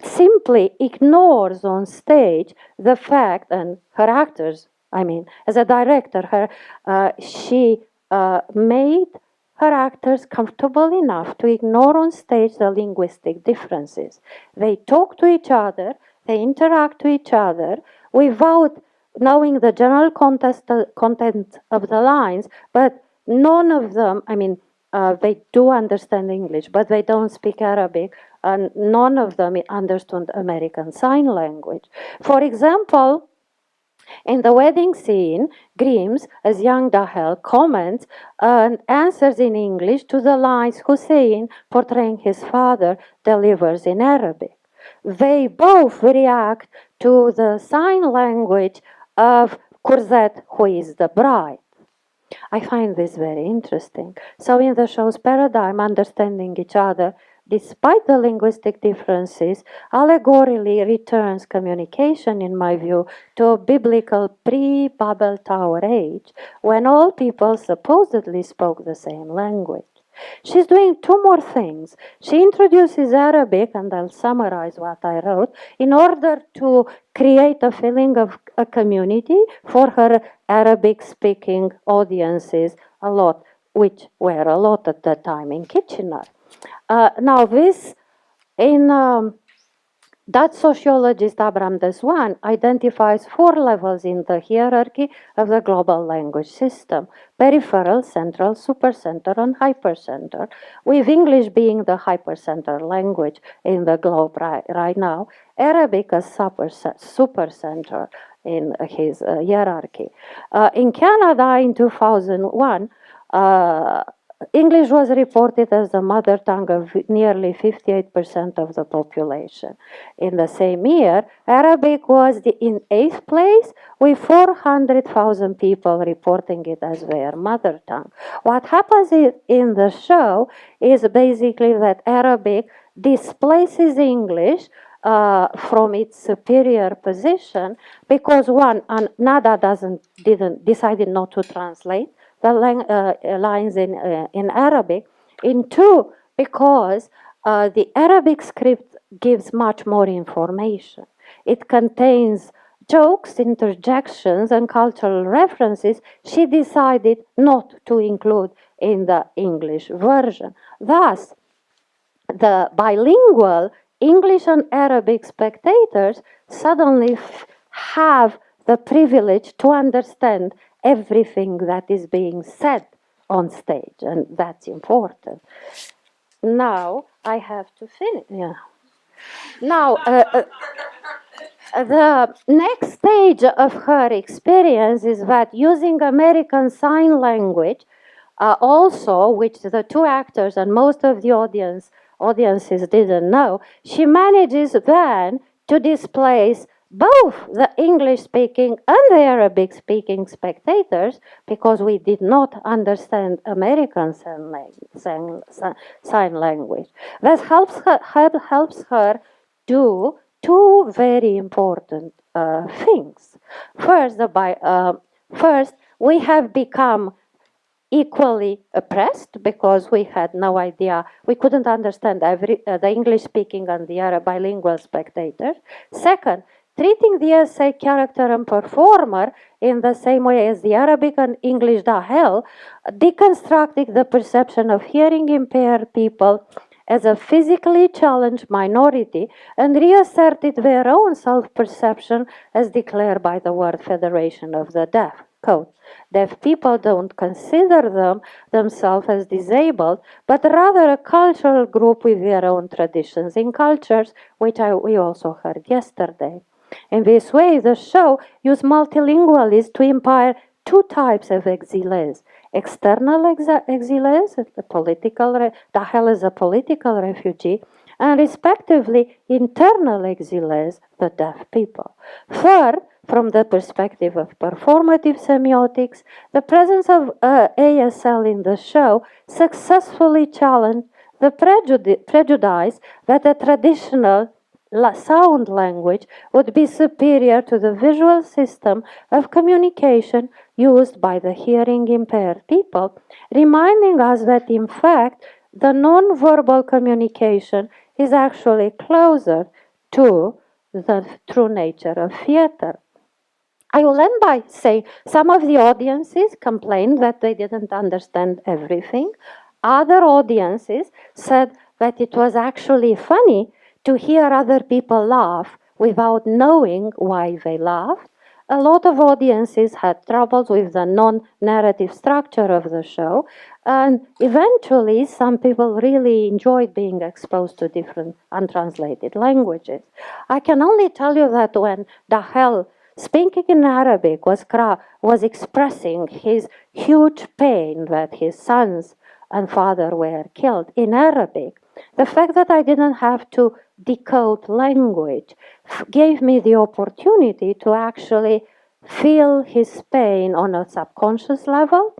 simply ignores on stage the fact, and her actors, I mean, as a director, she made her actors comfortable enough to ignore on stage the linguistic differences. They talk to each other, they interact with each other without knowing the general content of the lines, but none of them, I mean, they do understand English, but they don't speak Arabic, and none of them understood American Sign Language. For example, in the wedding scene, Grimes, as young Dahel, comments and answers in English to the lines Hussein, portraying his father, delivers in Arabic. They both react to the sign language of Kurzet, who is the bride. I find this very interesting. So in the show's paradigm, understanding each other, despite the linguistic differences, allegorically returns communication, in my view, to a biblical pre-Babel Tower age, when all people supposedly spoke the same language. She's doing two more things. She introduces Arabic, and I'll summarize what I wrote, in order to create a feeling of a community for her Arabic-speaking audiences, which were a lot at the time in Kitchener. Now this, in that sociologist Abram Deswan identifies four levels in the hierarchy of the global language system: peripheral, central, supercenter, and hypercenter, with English being the hypercenter language in the globe right now, Arabic as supercenter in his hierarchy. In Canada in 2001, English was reported as the mother tongue of nearly 58% of the population. In the same year, Arabic was in 8th place, with 400,000 people reporting it as their mother tongue. What happens in the show is basically that Arabic displaces English from its superior position because Nada decided not to translate the lines in Arabic. In two, because the Arabic script gives much more information. It contains jokes, interjections, and cultural references she decided not to include in the English version. Thus, the bilingual English and Arabic spectators suddenly have the privilege to understand everything that is being said on stage, and that's important. Now I have to finish. Yeah. Now, the next stage of her experience is that using American Sign Language, also, which the two actors and most of the audiences didn't know, she manages then to displace both the English-speaking and the Arabic-speaking spectators, because we did not understand American sign language. That helps her do two very important things. First, we have become equally oppressed because we had no idea, we couldn't understand the English speaking and the Arab bilingual spectators. Second, treating the essay character and performer in the same way as the Arabic and English dahel, deconstructing the perception of hearing impaired people as a physically challenged minority and reasserted their own self-perception as declared by the World Federation of the Deaf. Quote, deaf people don't consider themselves as disabled, but rather a cultural group with their own traditions in cultures, which we also heard yesterday. In this way, the show used multilingualism to inspire two types of exiles. External exiles, Dahel is a political refugee, and respectively internal exiles, the deaf people. Third, from the perspective of performative semiotics, the presence of ASL in the show successfully challenged the prejudice that a traditional sound language would be superior to the visual system of communication used by the hearing impaired people, reminding us that in fact the non-verbal communication is actually closer to the true nature of theater. I will end by saying some of the audiences complained that they didn't understand everything. Other audiences said that it was actually funny to hear other people laugh without knowing why they laughed. A lot of audiences had troubles with the non-narrative structure of the show, and eventually some people really enjoyed being exposed to different untranslated languages. I can only tell you that when Dahel, speaking in Arabic, was expressing his huge pain that his sons and father were killed in Arabic, the fact that I didn't have to decode language gave me the opportunity to actually feel his pain on a subconscious level.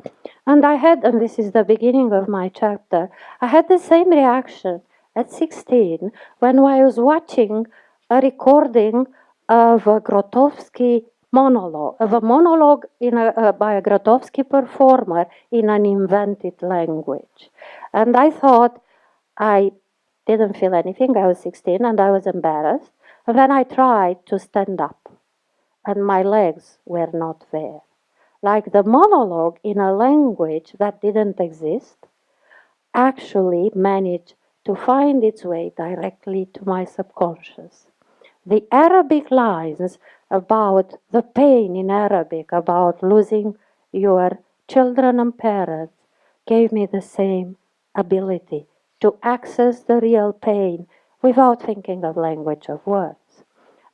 And and this is the beginning of my chapter, I had the same reaction at 16 when I was watching a recording of a Grotowski monologue, by a Grotowski performer in an invented language. And I thought, I didn't feel anything. I was 16 and I was embarrassed. And then I tried to stand up, and my legs were not there. Like the monologue in a language that didn't exist actually managed to find its way directly to my subconscious. The Arabic lines about the pain in Arabic, about losing your children and parents, gave me the same ability to access the real pain without thinking of language of words.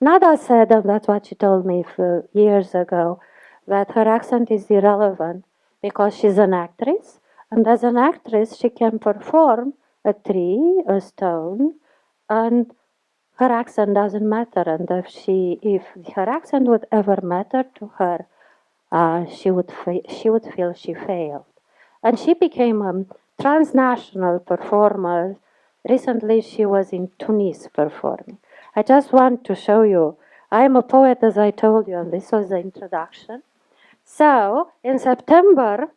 Nada said, and that's what she told me years ago, that her accent is irrelevant because she's an actress, and as an actress she can perform a tree, a stone, and her accent doesn't matter. And if her accent would ever matter to her, she would feel she failed. And she became a transnational performer. Recently, she was in Tunis performing. I just want to show you. I am a poet, as I told you, and this was the introduction. So, in September,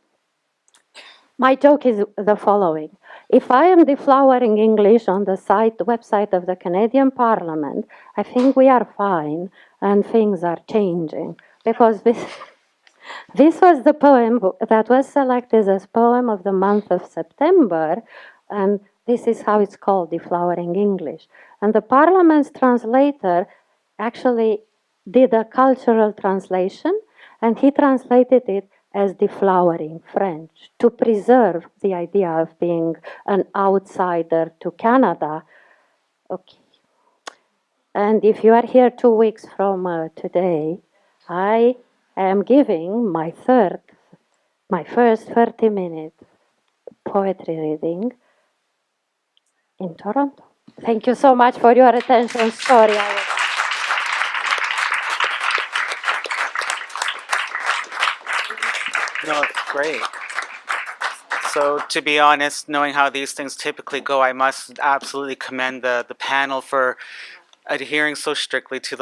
my joke is the following. If I am deflowering English on the website of the Canadian Parliament, I think we are fine and things are changing. Because this was the poem that was selected as poem of the month of September, and this is how it's called, Deflowering English. And the Parliament's translator actually did a cultural translation, and he translated it as deflowering French to preserve the idea of being an outsider to Canada. Okay. And if you are here 2 weeks from today, I am giving my first 30-minute poetry reading in Toronto. Thank you so much for your attention. Sorry. No, it's great. So, to be honest, knowing how these things typically go, I must absolutely commend the panel for adhering so strictly to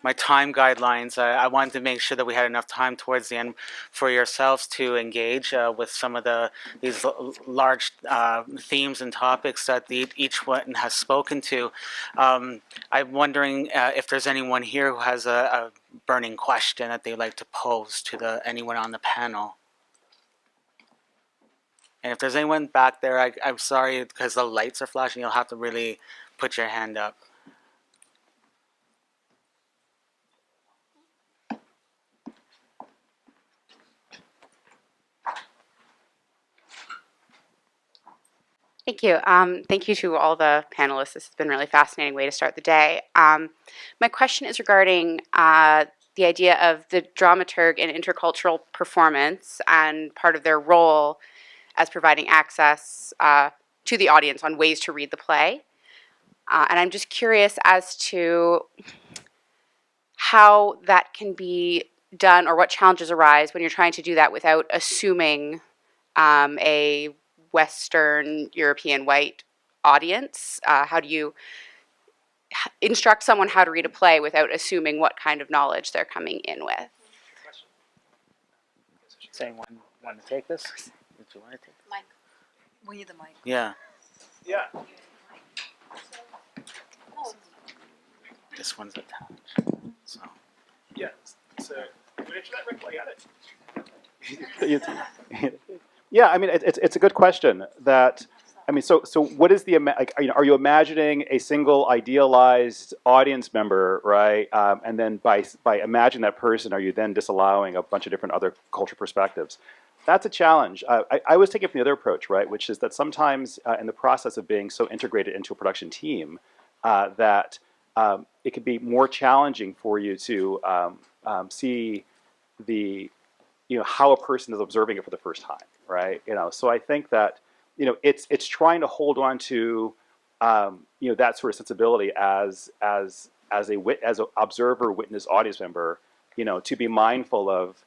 my time guidelines. I wanted to make sure that we had enough time towards the end for yourselves to engage with some of these large themes and topics that each one has spoken to. I'm wondering if there's anyone here who has a burning question that they'd like to pose to anyone on the panel. And if there's anyone back there, I'm sorry because the lights are flashing. You'll have to really put your hand up. Thank you. Thank you to all the panelists. This has been a really fascinating way to start the day. My question is regarding the idea of the dramaturg in intercultural performance and part of their role as providing access to the audience on ways to read the play. And I'm just curious as to how that can be done or what challenges arise when you're trying to do that without assuming a Western European white audience. How do you instruct someone how to read a play without assuming what kind of knowledge they're coming in with? Does anyone want to take this? Did you want to take this? Mic. We need the mic. Yeah. Yeah. This one's attached. So. Yeah. So, you answer that, Rick? I got it. Yeah, I mean, it's a good question. That, I mean, so what is the like? Are you imagining a single idealized audience member, right? And then by imagining that person, are you then disallowing a bunch of different other cultural perspectives? That's a challenge. I was taking it from the other approach, right, which is that sometimes in the process of being so integrated into a production team, that it could be more challenging for you to see the, how a person is observing it for the first time, right? So I think that, it's trying to hold on to, that sort of sensibility as an observer, witness, audience member, to be mindful of,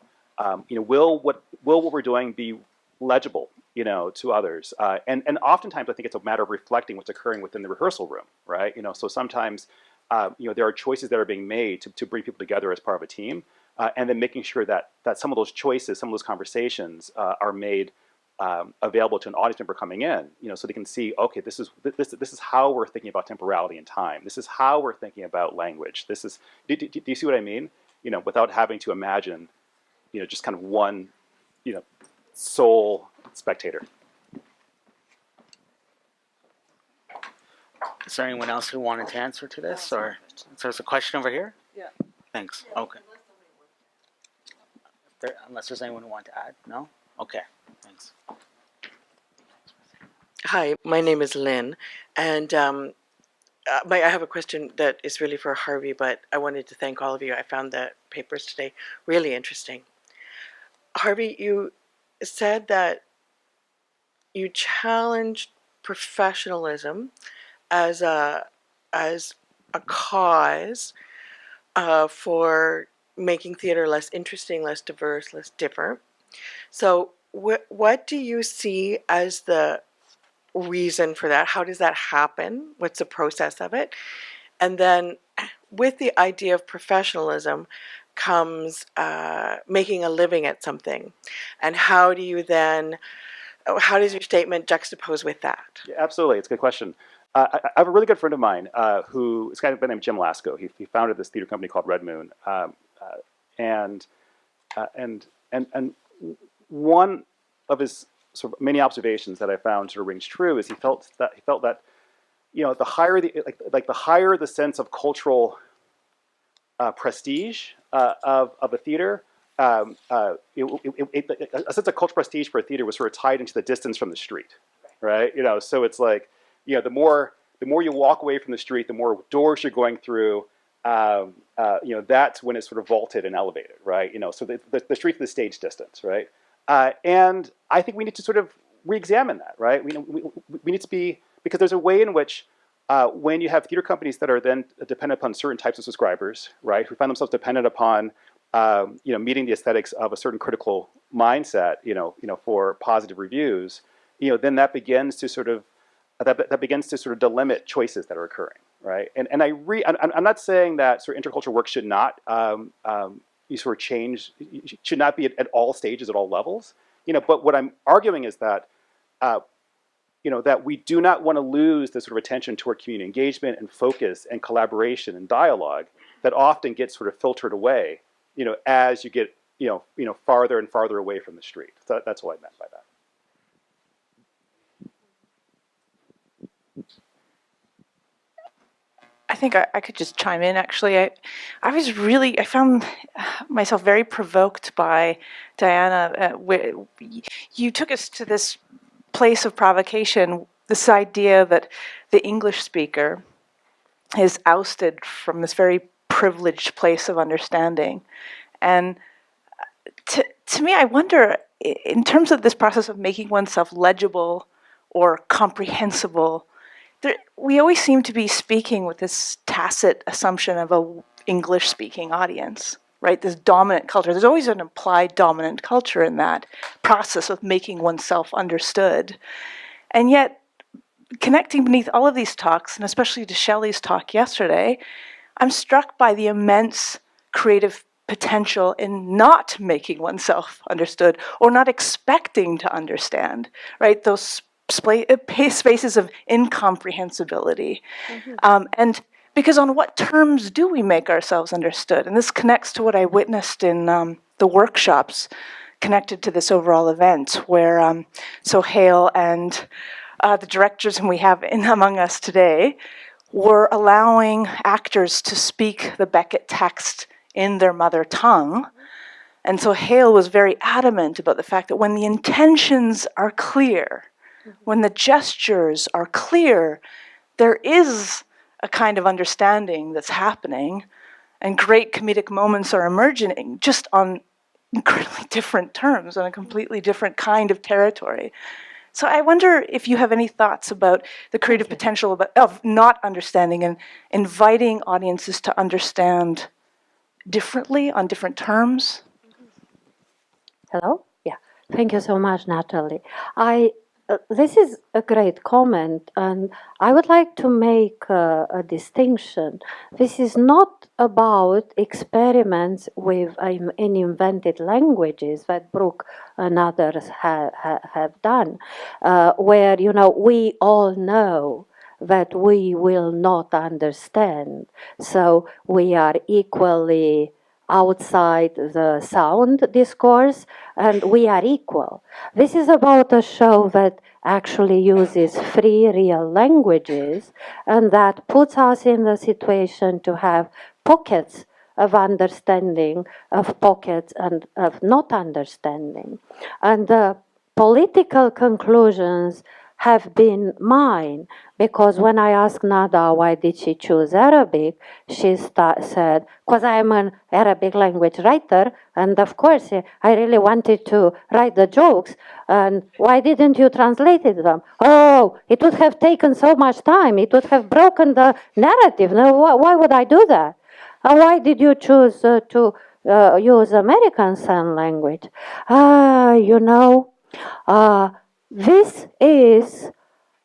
will what we're doing be legible, to others? And oftentimes I think it's a matter of reflecting what's occurring within the rehearsal room, right? So sometimes, there are choices that are being made to bring people together as part of a team, and then making sure that some of those choices, some of those conversations are made available to an audience member coming in, so they can see, okay, this is how we're thinking about temporality and time. This is how we're thinking about language. This is, do you see what I mean? Without having to imagine, just kind of one, sole spectator. Is there anyone else who wanted to answer to this, or there's a question over here? Yeah. Thanks. Okay. Unless there's anyone who wants to add, no? Okay. Thanks. Hi, my name is Lynn, and I have a question that is really for Harvey, but I wanted to thank all of you. I found the papers today really interesting. Harvey, you said that you challenged professionalism as a cause for making theater less interesting, less diverse, less different. So what do you see as the reason for that? How does that happen? What's the process of it? And then with the idea of professionalism comes making a living at something. And how does your statement juxtapose with that? Yeah, absolutely, it's a good question. I have a really good friend of mine who is kind of named Jim Lasko. He founded this theater company called Red Moon, and one of his sort of many observations that I found sort of rings true is he felt that the higher the higher the sense of cultural prestige of a theater, a sense of cultural prestige for a theater was sort of tied into the distance from the street, right? So it's like, the more you walk away from the street, the more doors you're going through. That's when it's sort of vaulted and elevated, right? So the street to the stage distance, right? And I think we need to sort of re-examine that, right? We need to be, because there's a way in which when you have theater companies that are then dependent upon certain types of subscribers, right, who find themselves dependent upon, meeting the aesthetics of a certain critical mindset, for positive reviews, then that begins to sort of delimit choices that are occurring, right? I'm not saying that sort of intercultural work should not you sort of change, should not be at all stages, at all levels, But what I'm arguing is that that we do not want to lose the sort of attention toward community engagement and focus and collaboration and dialogue that often gets sort of filtered away, as you get, farther and farther away from the street. So that's what I meant by that. I think I could just chime in. Actually, I found myself very provoked by Diana. You took us to this place of provocation, this idea that the English speaker is ousted from this very privileged place of understanding. And to me, I wonder, in terms of this process of making oneself legible or comprehensible, we always seem to be speaking with this tacit assumption of an English-speaking audience, right? This dominant culture. There's always an implied dominant culture in that process of making oneself understood. And yet, connecting beneath all of these talks, and especially to Shelley's talk yesterday, I'm struck by the immense creative potential in not making oneself understood or not expecting to understand, right? Those spaces of incomprehensibility. And because on what terms do we make ourselves understood? And this connects to what I witnessed in the workshops connected to this overall event, where Sohail and the directors whom we have among us today were allowing actors to speak the Beckett text in their mother tongue. And Sohail was very adamant about the fact that when the intentions are clear, when the gestures are clear, there is a kind of understanding that's happening, and great comedic moments are emerging just on incredibly different terms, on a completely different kind of territory. So I wonder if you have any thoughts about the creative potential of not understanding and inviting audiences to understand differently on different terms. Hello? Yeah. Thank you so much, Natalie. This is a great comment, and I would like to make distinction. This is not about experiments with any invented languages that Brooke and others have done, where, we all know that we will not understand. So we are equally outside the sound discourse, and we are equal. This is about a show that actually uses free, real languages, and that puts us in the situation to have pockets of understanding, of pockets and of not understanding. And the political conclusions have been mine, because when I asked Nada why did she choose Arabic, she said, because I'm an Arabic language writer, and of course I really wanted to write the jokes, and why didn't you translate them? Oh, it would have taken so much time, it would have broken the narrative. Now, why would I do that? And why did you choose to use American Sign Language? This is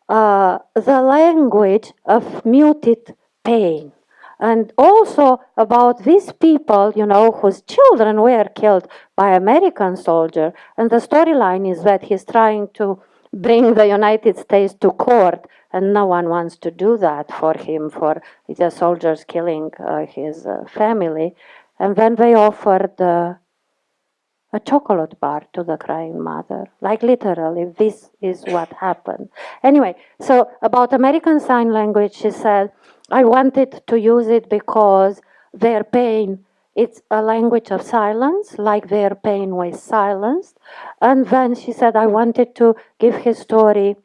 the language of muted pain. And also about these people, whose children were killed by American soldier. And the storyline is that he's trying to bring the United States to court, and no one wants to do that for him, for the soldiers killing his family. And then they offered a chocolate bar to the crying mother. Like literally, this is what happened. Anyway, so about American Sign Language, she said, I wanted to use it because their pain, it's a language of silence, like their pain was silenced. And then she said, I wanted to give his story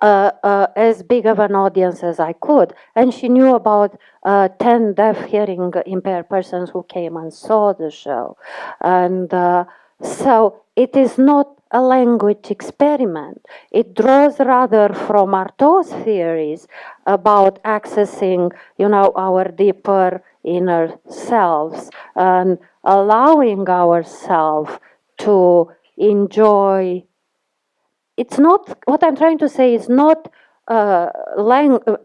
as big of an audience as I could. And she knew about 10 deaf hearing impaired persons who came and saw the show. And so it is not a language experiment. It draws rather from Artaud's theories about accessing, our deeper inner selves and allowing ourselves to enjoy. It's not, what I'm trying to say is not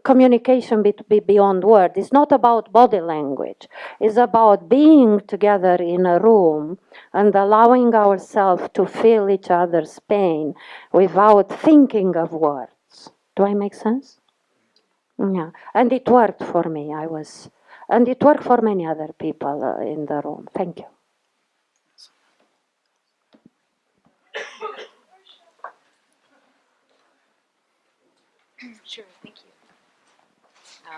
communication beyond word. It's not about body language. It's about being together in a room and allowing ourselves to feel each other's pain without thinking of words. Do I make sense? Yeah, and it worked for me. And it worked for many other people in the room. Thank you. Sure, thank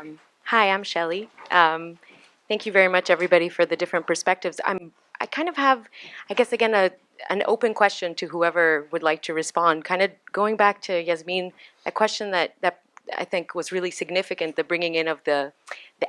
you. Hi, I'm Shelley. Thank you very much, everybody, for the different perspectives. I kind of have, I guess, again, an open question to whoever would like to respond. Kind of going back to Yasmin, a question that I think was really significant, the bringing in of the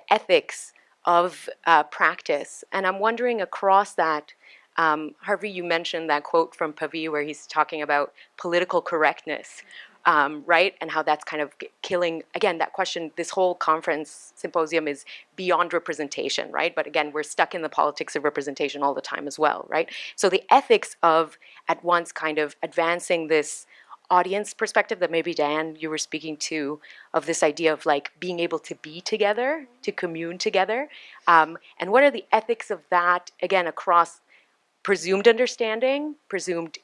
ethics of practice. And I'm wondering across that, Harvey, you mentioned that quote from Pavie where he's talking about political correctness. Right? And how that's kind of killing, again, that question, this whole conference symposium is beyond representation, right? But again, we're stuck in the politics of representation all the time as well, right? So the ethics of at once kind of advancing this audience perspective that maybe Diane, you were speaking to, of this idea of like being able to be together, to commune together. And what are the ethics of that, again, across presumed understanding, presumed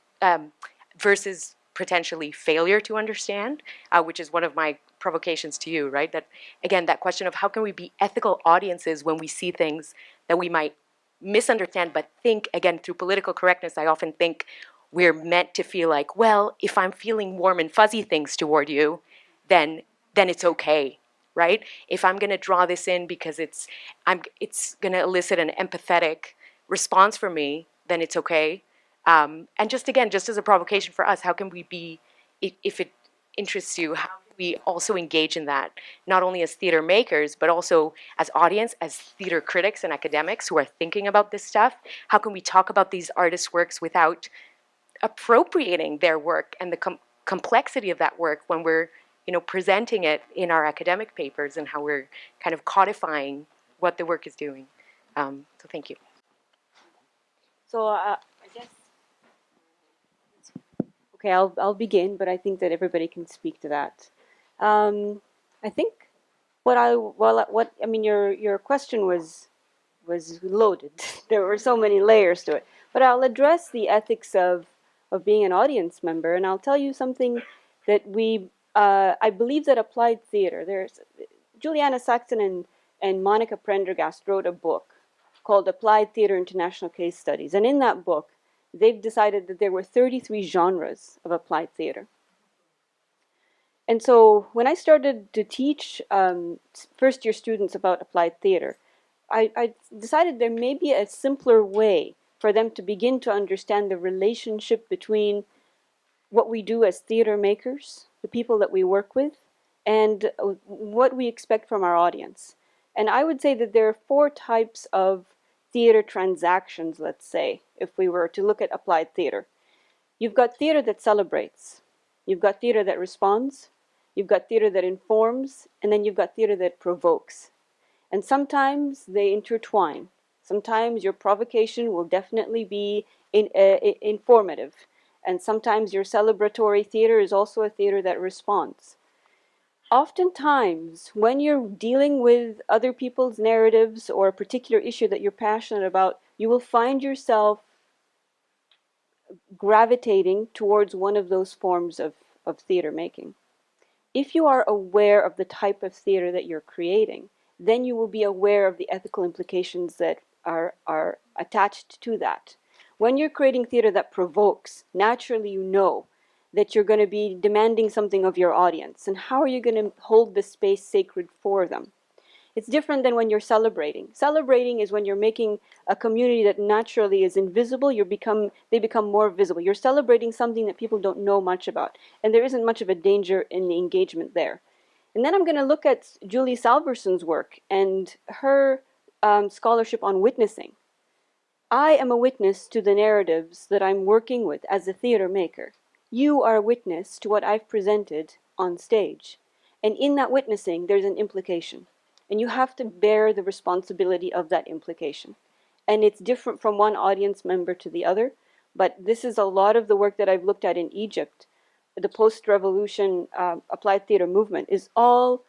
versus potentially failure to understand, which is one of my provocations to you, right? That, again, that question of how can we be ethical audiences when we see things that we might misunderstand, but think, again, through political correctness, I often think we're meant to feel like, well, if I'm feeling warm and fuzzy things toward you, then it's okay, right? If I'm going to draw this in because it's going to elicit an empathetic response from me, then it's okay. And just again, just as a provocation for us, how can we be, if it interests you, how can we also engage in that, not only as theater makers, but also as audience, as theater critics and academics who are thinking about this stuff? How can we talk about these artists' works without appropriating their work and the complexity of that work when we're, presenting it in our academic papers and how we're kind of codifying what the work is doing? So thank you. So I guess, okay, I'll begin, but I think that everybody can speak to that. I think your question was loaded. There were so many layers to it. But I'll address the ethics of being an audience member, and I'll tell you something that I believe that applied theater. There's Juliana Saxon and Monica Prendergast wrote a book called Applied Theater International Case Studies, and in that book, they've decided that there were 33 genres of applied theater. And so when I started to teach first-year students about applied theater, I decided there may be a simpler way for them to begin to understand the relationship between what we do as theater makers, the people that we work with, and what we expect from our audience. And I would say that there are 4 types of theater transactions, let's say, if we were to look at applied theater. You've got theater that celebrates, you've got theater that responds, you've got theater that informs, and then you've got theater that provokes. And sometimes they intertwine. Sometimes your provocation will definitely be informative. And sometimes your celebratory theater is also a theater that responds. Oftentimes, when you're dealing with other people's narratives or a particular issue that you're passionate about, you will find yourself gravitating towards one of those forms of theater making. If you are aware of the type of theater that you're creating, then you will be aware of the ethical implications that are attached to that. When you're creating theater that provokes, naturally you know that you're going to be demanding something of your audience. And how are you going to hold the space sacred for them? It's different than when you're celebrating. Celebrating is when you're making a community that naturally is invisible, they become more visible. You're celebrating something that people don't know much about. And there isn't much of a danger in the engagement there. And then I'm going to look at Julie Salverson's work and her scholarship on witnessing. I am a witness to the narratives that I'm working with as a theater maker. You are a witness to what I've presented on stage. And in that witnessing, there's an implication. And you have to bear the responsibility of that implication. And it's different from one audience member to the other, but this is a lot of the work that I've looked at in Egypt. The post-revolution applied theater movement is all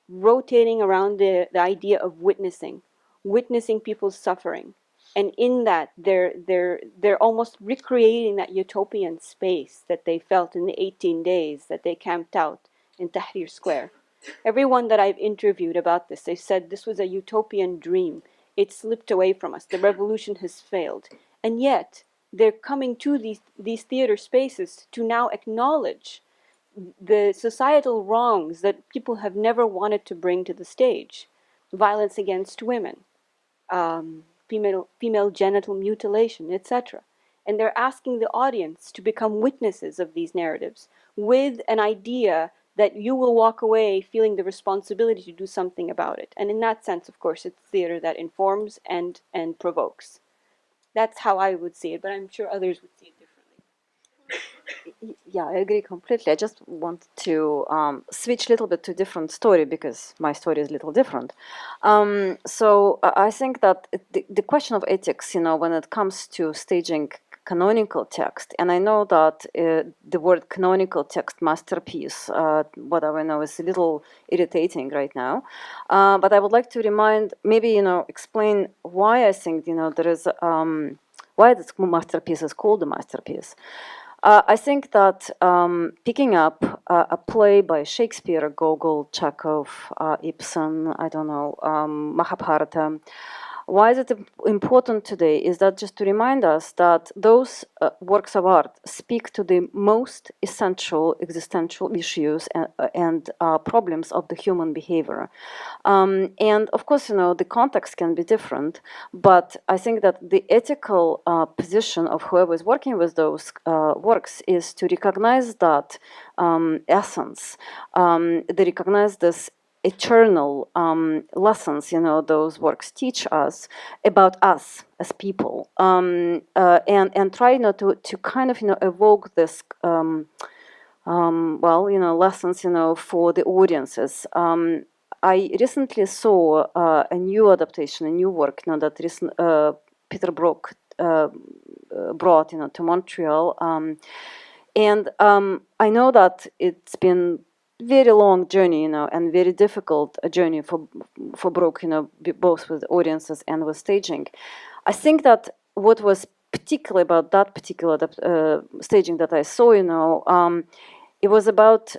rotating around the idea of witnessing people's suffering. And in that, they're almost recreating that utopian space that they felt in the 18 days that they camped out in Tahrir Square. Everyone that I've interviewed about this, they said this was a utopian dream. It slipped away from us. The revolution has failed. And yet, they're coming to these theater spaces to now acknowledge the societal wrongs that people have never wanted to bring to the stage. Violence against women, female genital mutilation, etc. And they're asking the audience to become witnesses of these narratives with an idea that you will walk away feeling the responsibility to do something about it. And in that sense, of course, it's theater that informs and provokes. That's how I would see it, but I'm sure others would see it differently. Yeah, I agree completely. I just want to switch a little bit to a different story because my story is a little different. So I think that the question of ethics, when it comes to staging canonical text, and I know that the word canonical text masterpiece, whatever I know, is a little irritating right now. But I would like to remind, maybe, explain why I think, there is, why this masterpiece is called a masterpiece. I think that picking up a play by Shakespeare, Gogol, Chekhov, Ibsen, I don't know, Mahabharata, why is it important today is that just to remind us that those works of art speak to the most essential existential issues and problems of the human behavior. And of course, the context can be different, but I think that the ethical position of whoever is working with those works is to recognize that essence. They recognize this eternal lessons, those works teach us about us as people, and try, to kind of, evoke this, lessons, for the audiences. I recently saw a new adaptation, a new work, that Peter Brook brought, to Montreal, and I know that it's been very long journey, and very difficult journey for Brooke, both with audiences and with staging. I think that what was particular about that particular staging that I saw, it was about,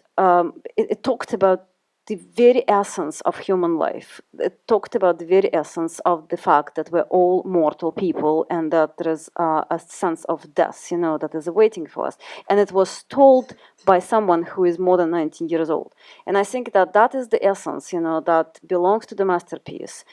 it talked about the very essence of human life. It talked about the very essence of the fact that we're all mortal people and that there is a sense of death, that is awaiting for us. And it was told by someone who is more than 19 years old. And I think that that is the essence, that belongs to the masterpiece.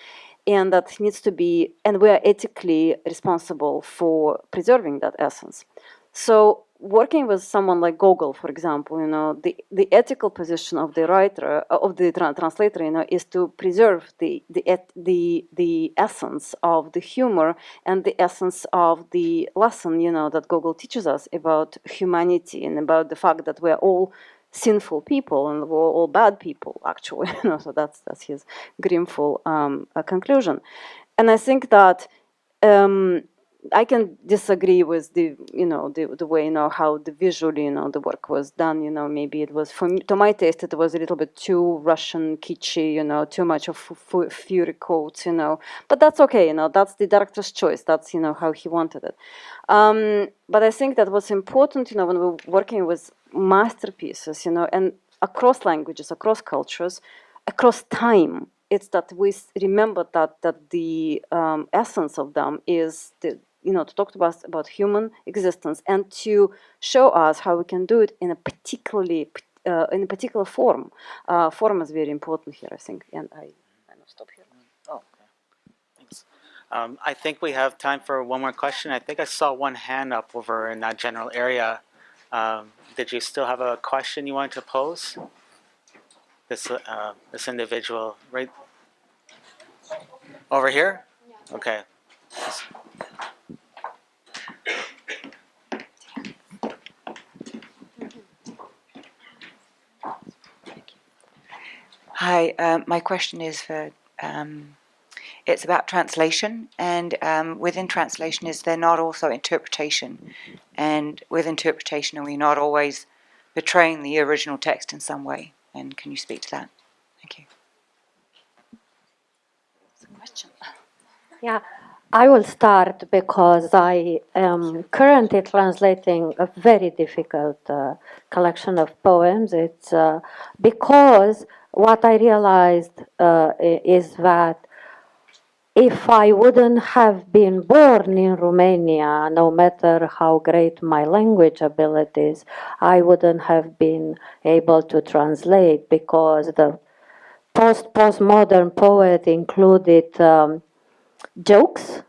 And that needs to be, and we are ethically responsible for preserving that essence. So working with someone like Gogol, for example, the ethical position of the writer, of the translator, is to preserve the essence of the humor and the essence of the lesson, that Gogol teaches us about humanity and about the fact that we're all sinful people and we're all bad people, actually. So that's his grimful conclusion. And I think that I can disagree with the way, how the visually, the work was done. Maybe it was, to my taste, it was a little bit too Russian kitschy, too much of fury quotes, but that's okay, that's the director's choice. That's, how he wanted it. But I think that what's important, when we're working with masterpieces, and across languages, across cultures, across time, it's that we remember that the essence of them is to talk to us about human existence and to show us how we can do it in a particular form. Form is very important here, I think, and I stop here. Oh, okay. Thanks. I think we have time for one more question. I think I saw one hand up over in that general area. Did you still have a question you wanted to pose? This individual right over here? Okay. Hi, my question is for it's about translation, and within translation is there not also interpretation? And with interpretation, are we not always betraying the original text in some way? And can you speak to that? Thank you. Question. Yeah, I will start because I am currently translating a very difficult collection of poems. It's because what I realized is that if I wouldn't have been born in Romania, no matter how great my language abilities, I wouldn't have been able to translate because the postmodern poet included jokes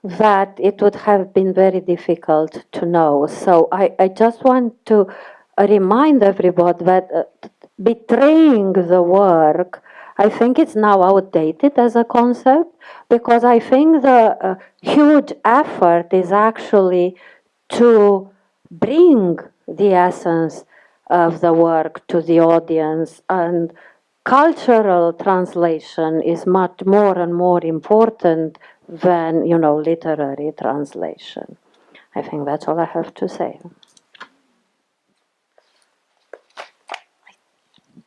that it would have been very difficult to know. So I just want to remind everybody that betraying the work, I think it's now outdated as a concept, because I think the huge effort is actually to bring the essence of the work to the audience, and cultural translation is much more and more important than, literary translation. I think that's all I have to say.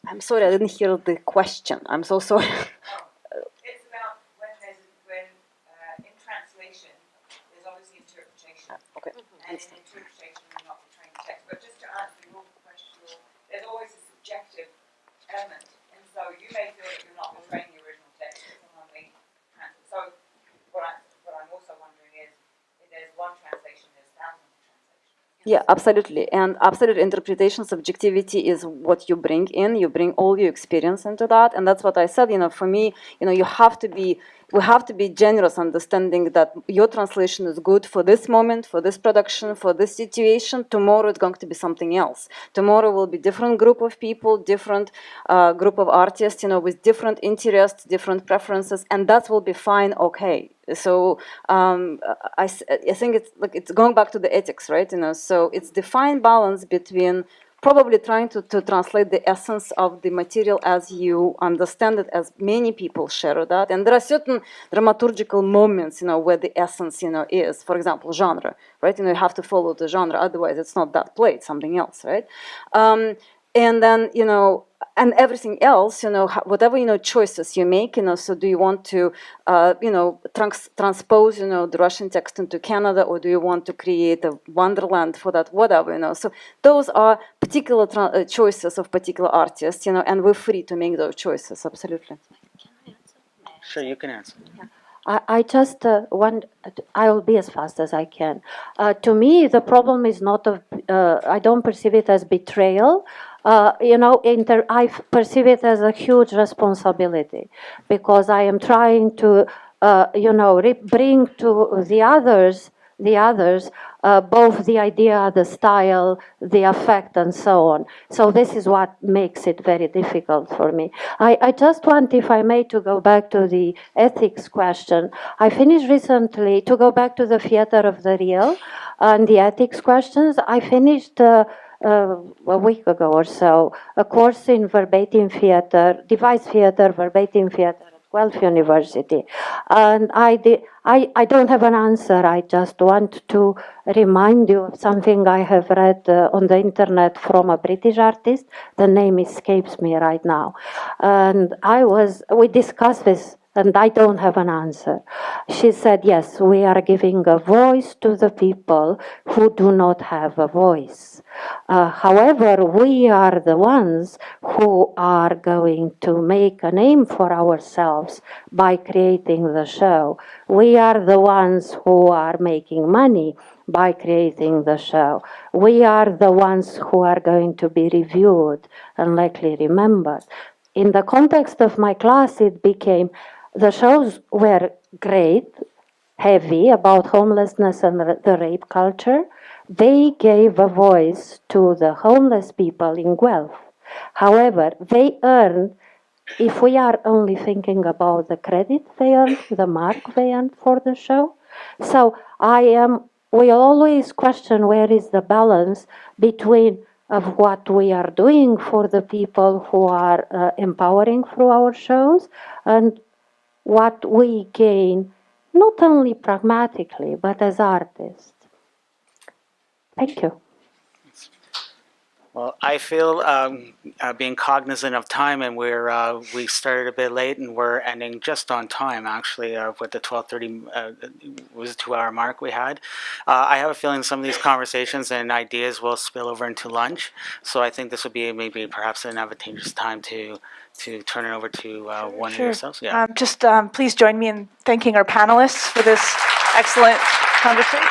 I'm sorry, I didn't hear the question. I'm so sorry. It's about when in translation, there's obviously interpretation. Okay. And in interpretation, we're not portraying the text. But just to answer your question, there's always a subjective element. And so you may feel that you're not portraying the original text, but someone may translate. So what I'm also wondering is, if there's one translation, there's thousands of translations. Yeah, absolutely. And absolute interpretation, subjectivity is what you bring in. You bring all your experience into that. And that's what I said, for me, we have to be generous, understanding that your translation is good for this moment, for this production, for this situation. Tomorrow it's going to be something else. Tomorrow will be different group of people, different group of artists, with different interests, different preferences, and that will be fine, okay. So I think it's going back to the ethics, right? So it's the fine balance between probably trying to translate the essence of the material as you understand it, as many people share that. And there are certain dramaturgical moments, where the essence, is. For example, genre, right? You have to follow the genre, otherwise it's not that play, it's something else, right? And then, and everything else, whatever, choices you make, so do you want to, transpose, the Russian text into Canada, or do you want to create a wonderland for that, whatever, So those are particular choices of particular artists, and we're free to make those choices, absolutely. Sure, you can answer. I just want, I will be as fast as I can. To me, the problem is not I don't perceive it as betrayal. I perceive it as a huge responsibility, because I am trying to, bring to the others, both the idea, the style, the effect, and so on. So this is what makes it very difficult for me. I just want, if I may, to go back to the ethics question. I finished recently, to go back to the theater of the real and the ethics questions, I finished a week ago or so, a course in verbatim theater, device theater, verbatim theater, Guelph University. And I don't have an answer. I just want to remind you of something I have read on the internet from a British artist. The name escapes me right now. And we discussed this, and I don't have an answer. She said, yes, we are giving a voice to the people who do not have a voice. However, we are the ones who are going to make a name for ourselves by creating the show. We are the ones who are making money by creating the show. We are the ones who are going to be reviewed and likely remembered. In the context of my class, it became, the shows were great, heavy, about homelessness and the rape culture. They gave a voice to the homeless people in Guelph. However, they earned, if we are only thinking about the credit they earned, the mark they earned for the show. So we always question where is the balance between of what we are doing for the people who are empowering through our shows, and what we gain, not only pragmatically, but as artists. Thank you. Well, I feel being cognizant of time, and we started a bit late, and we're ending just on time. Actually, with the 12:30 was a 2-hour mark we had. I have a feeling some of these conversations and ideas will spill over into lunch. So I think this would be maybe perhaps an advantageous time to turn it over to one of yourselves. Yeah. Just please join me in thanking our panelists for this excellent conversation.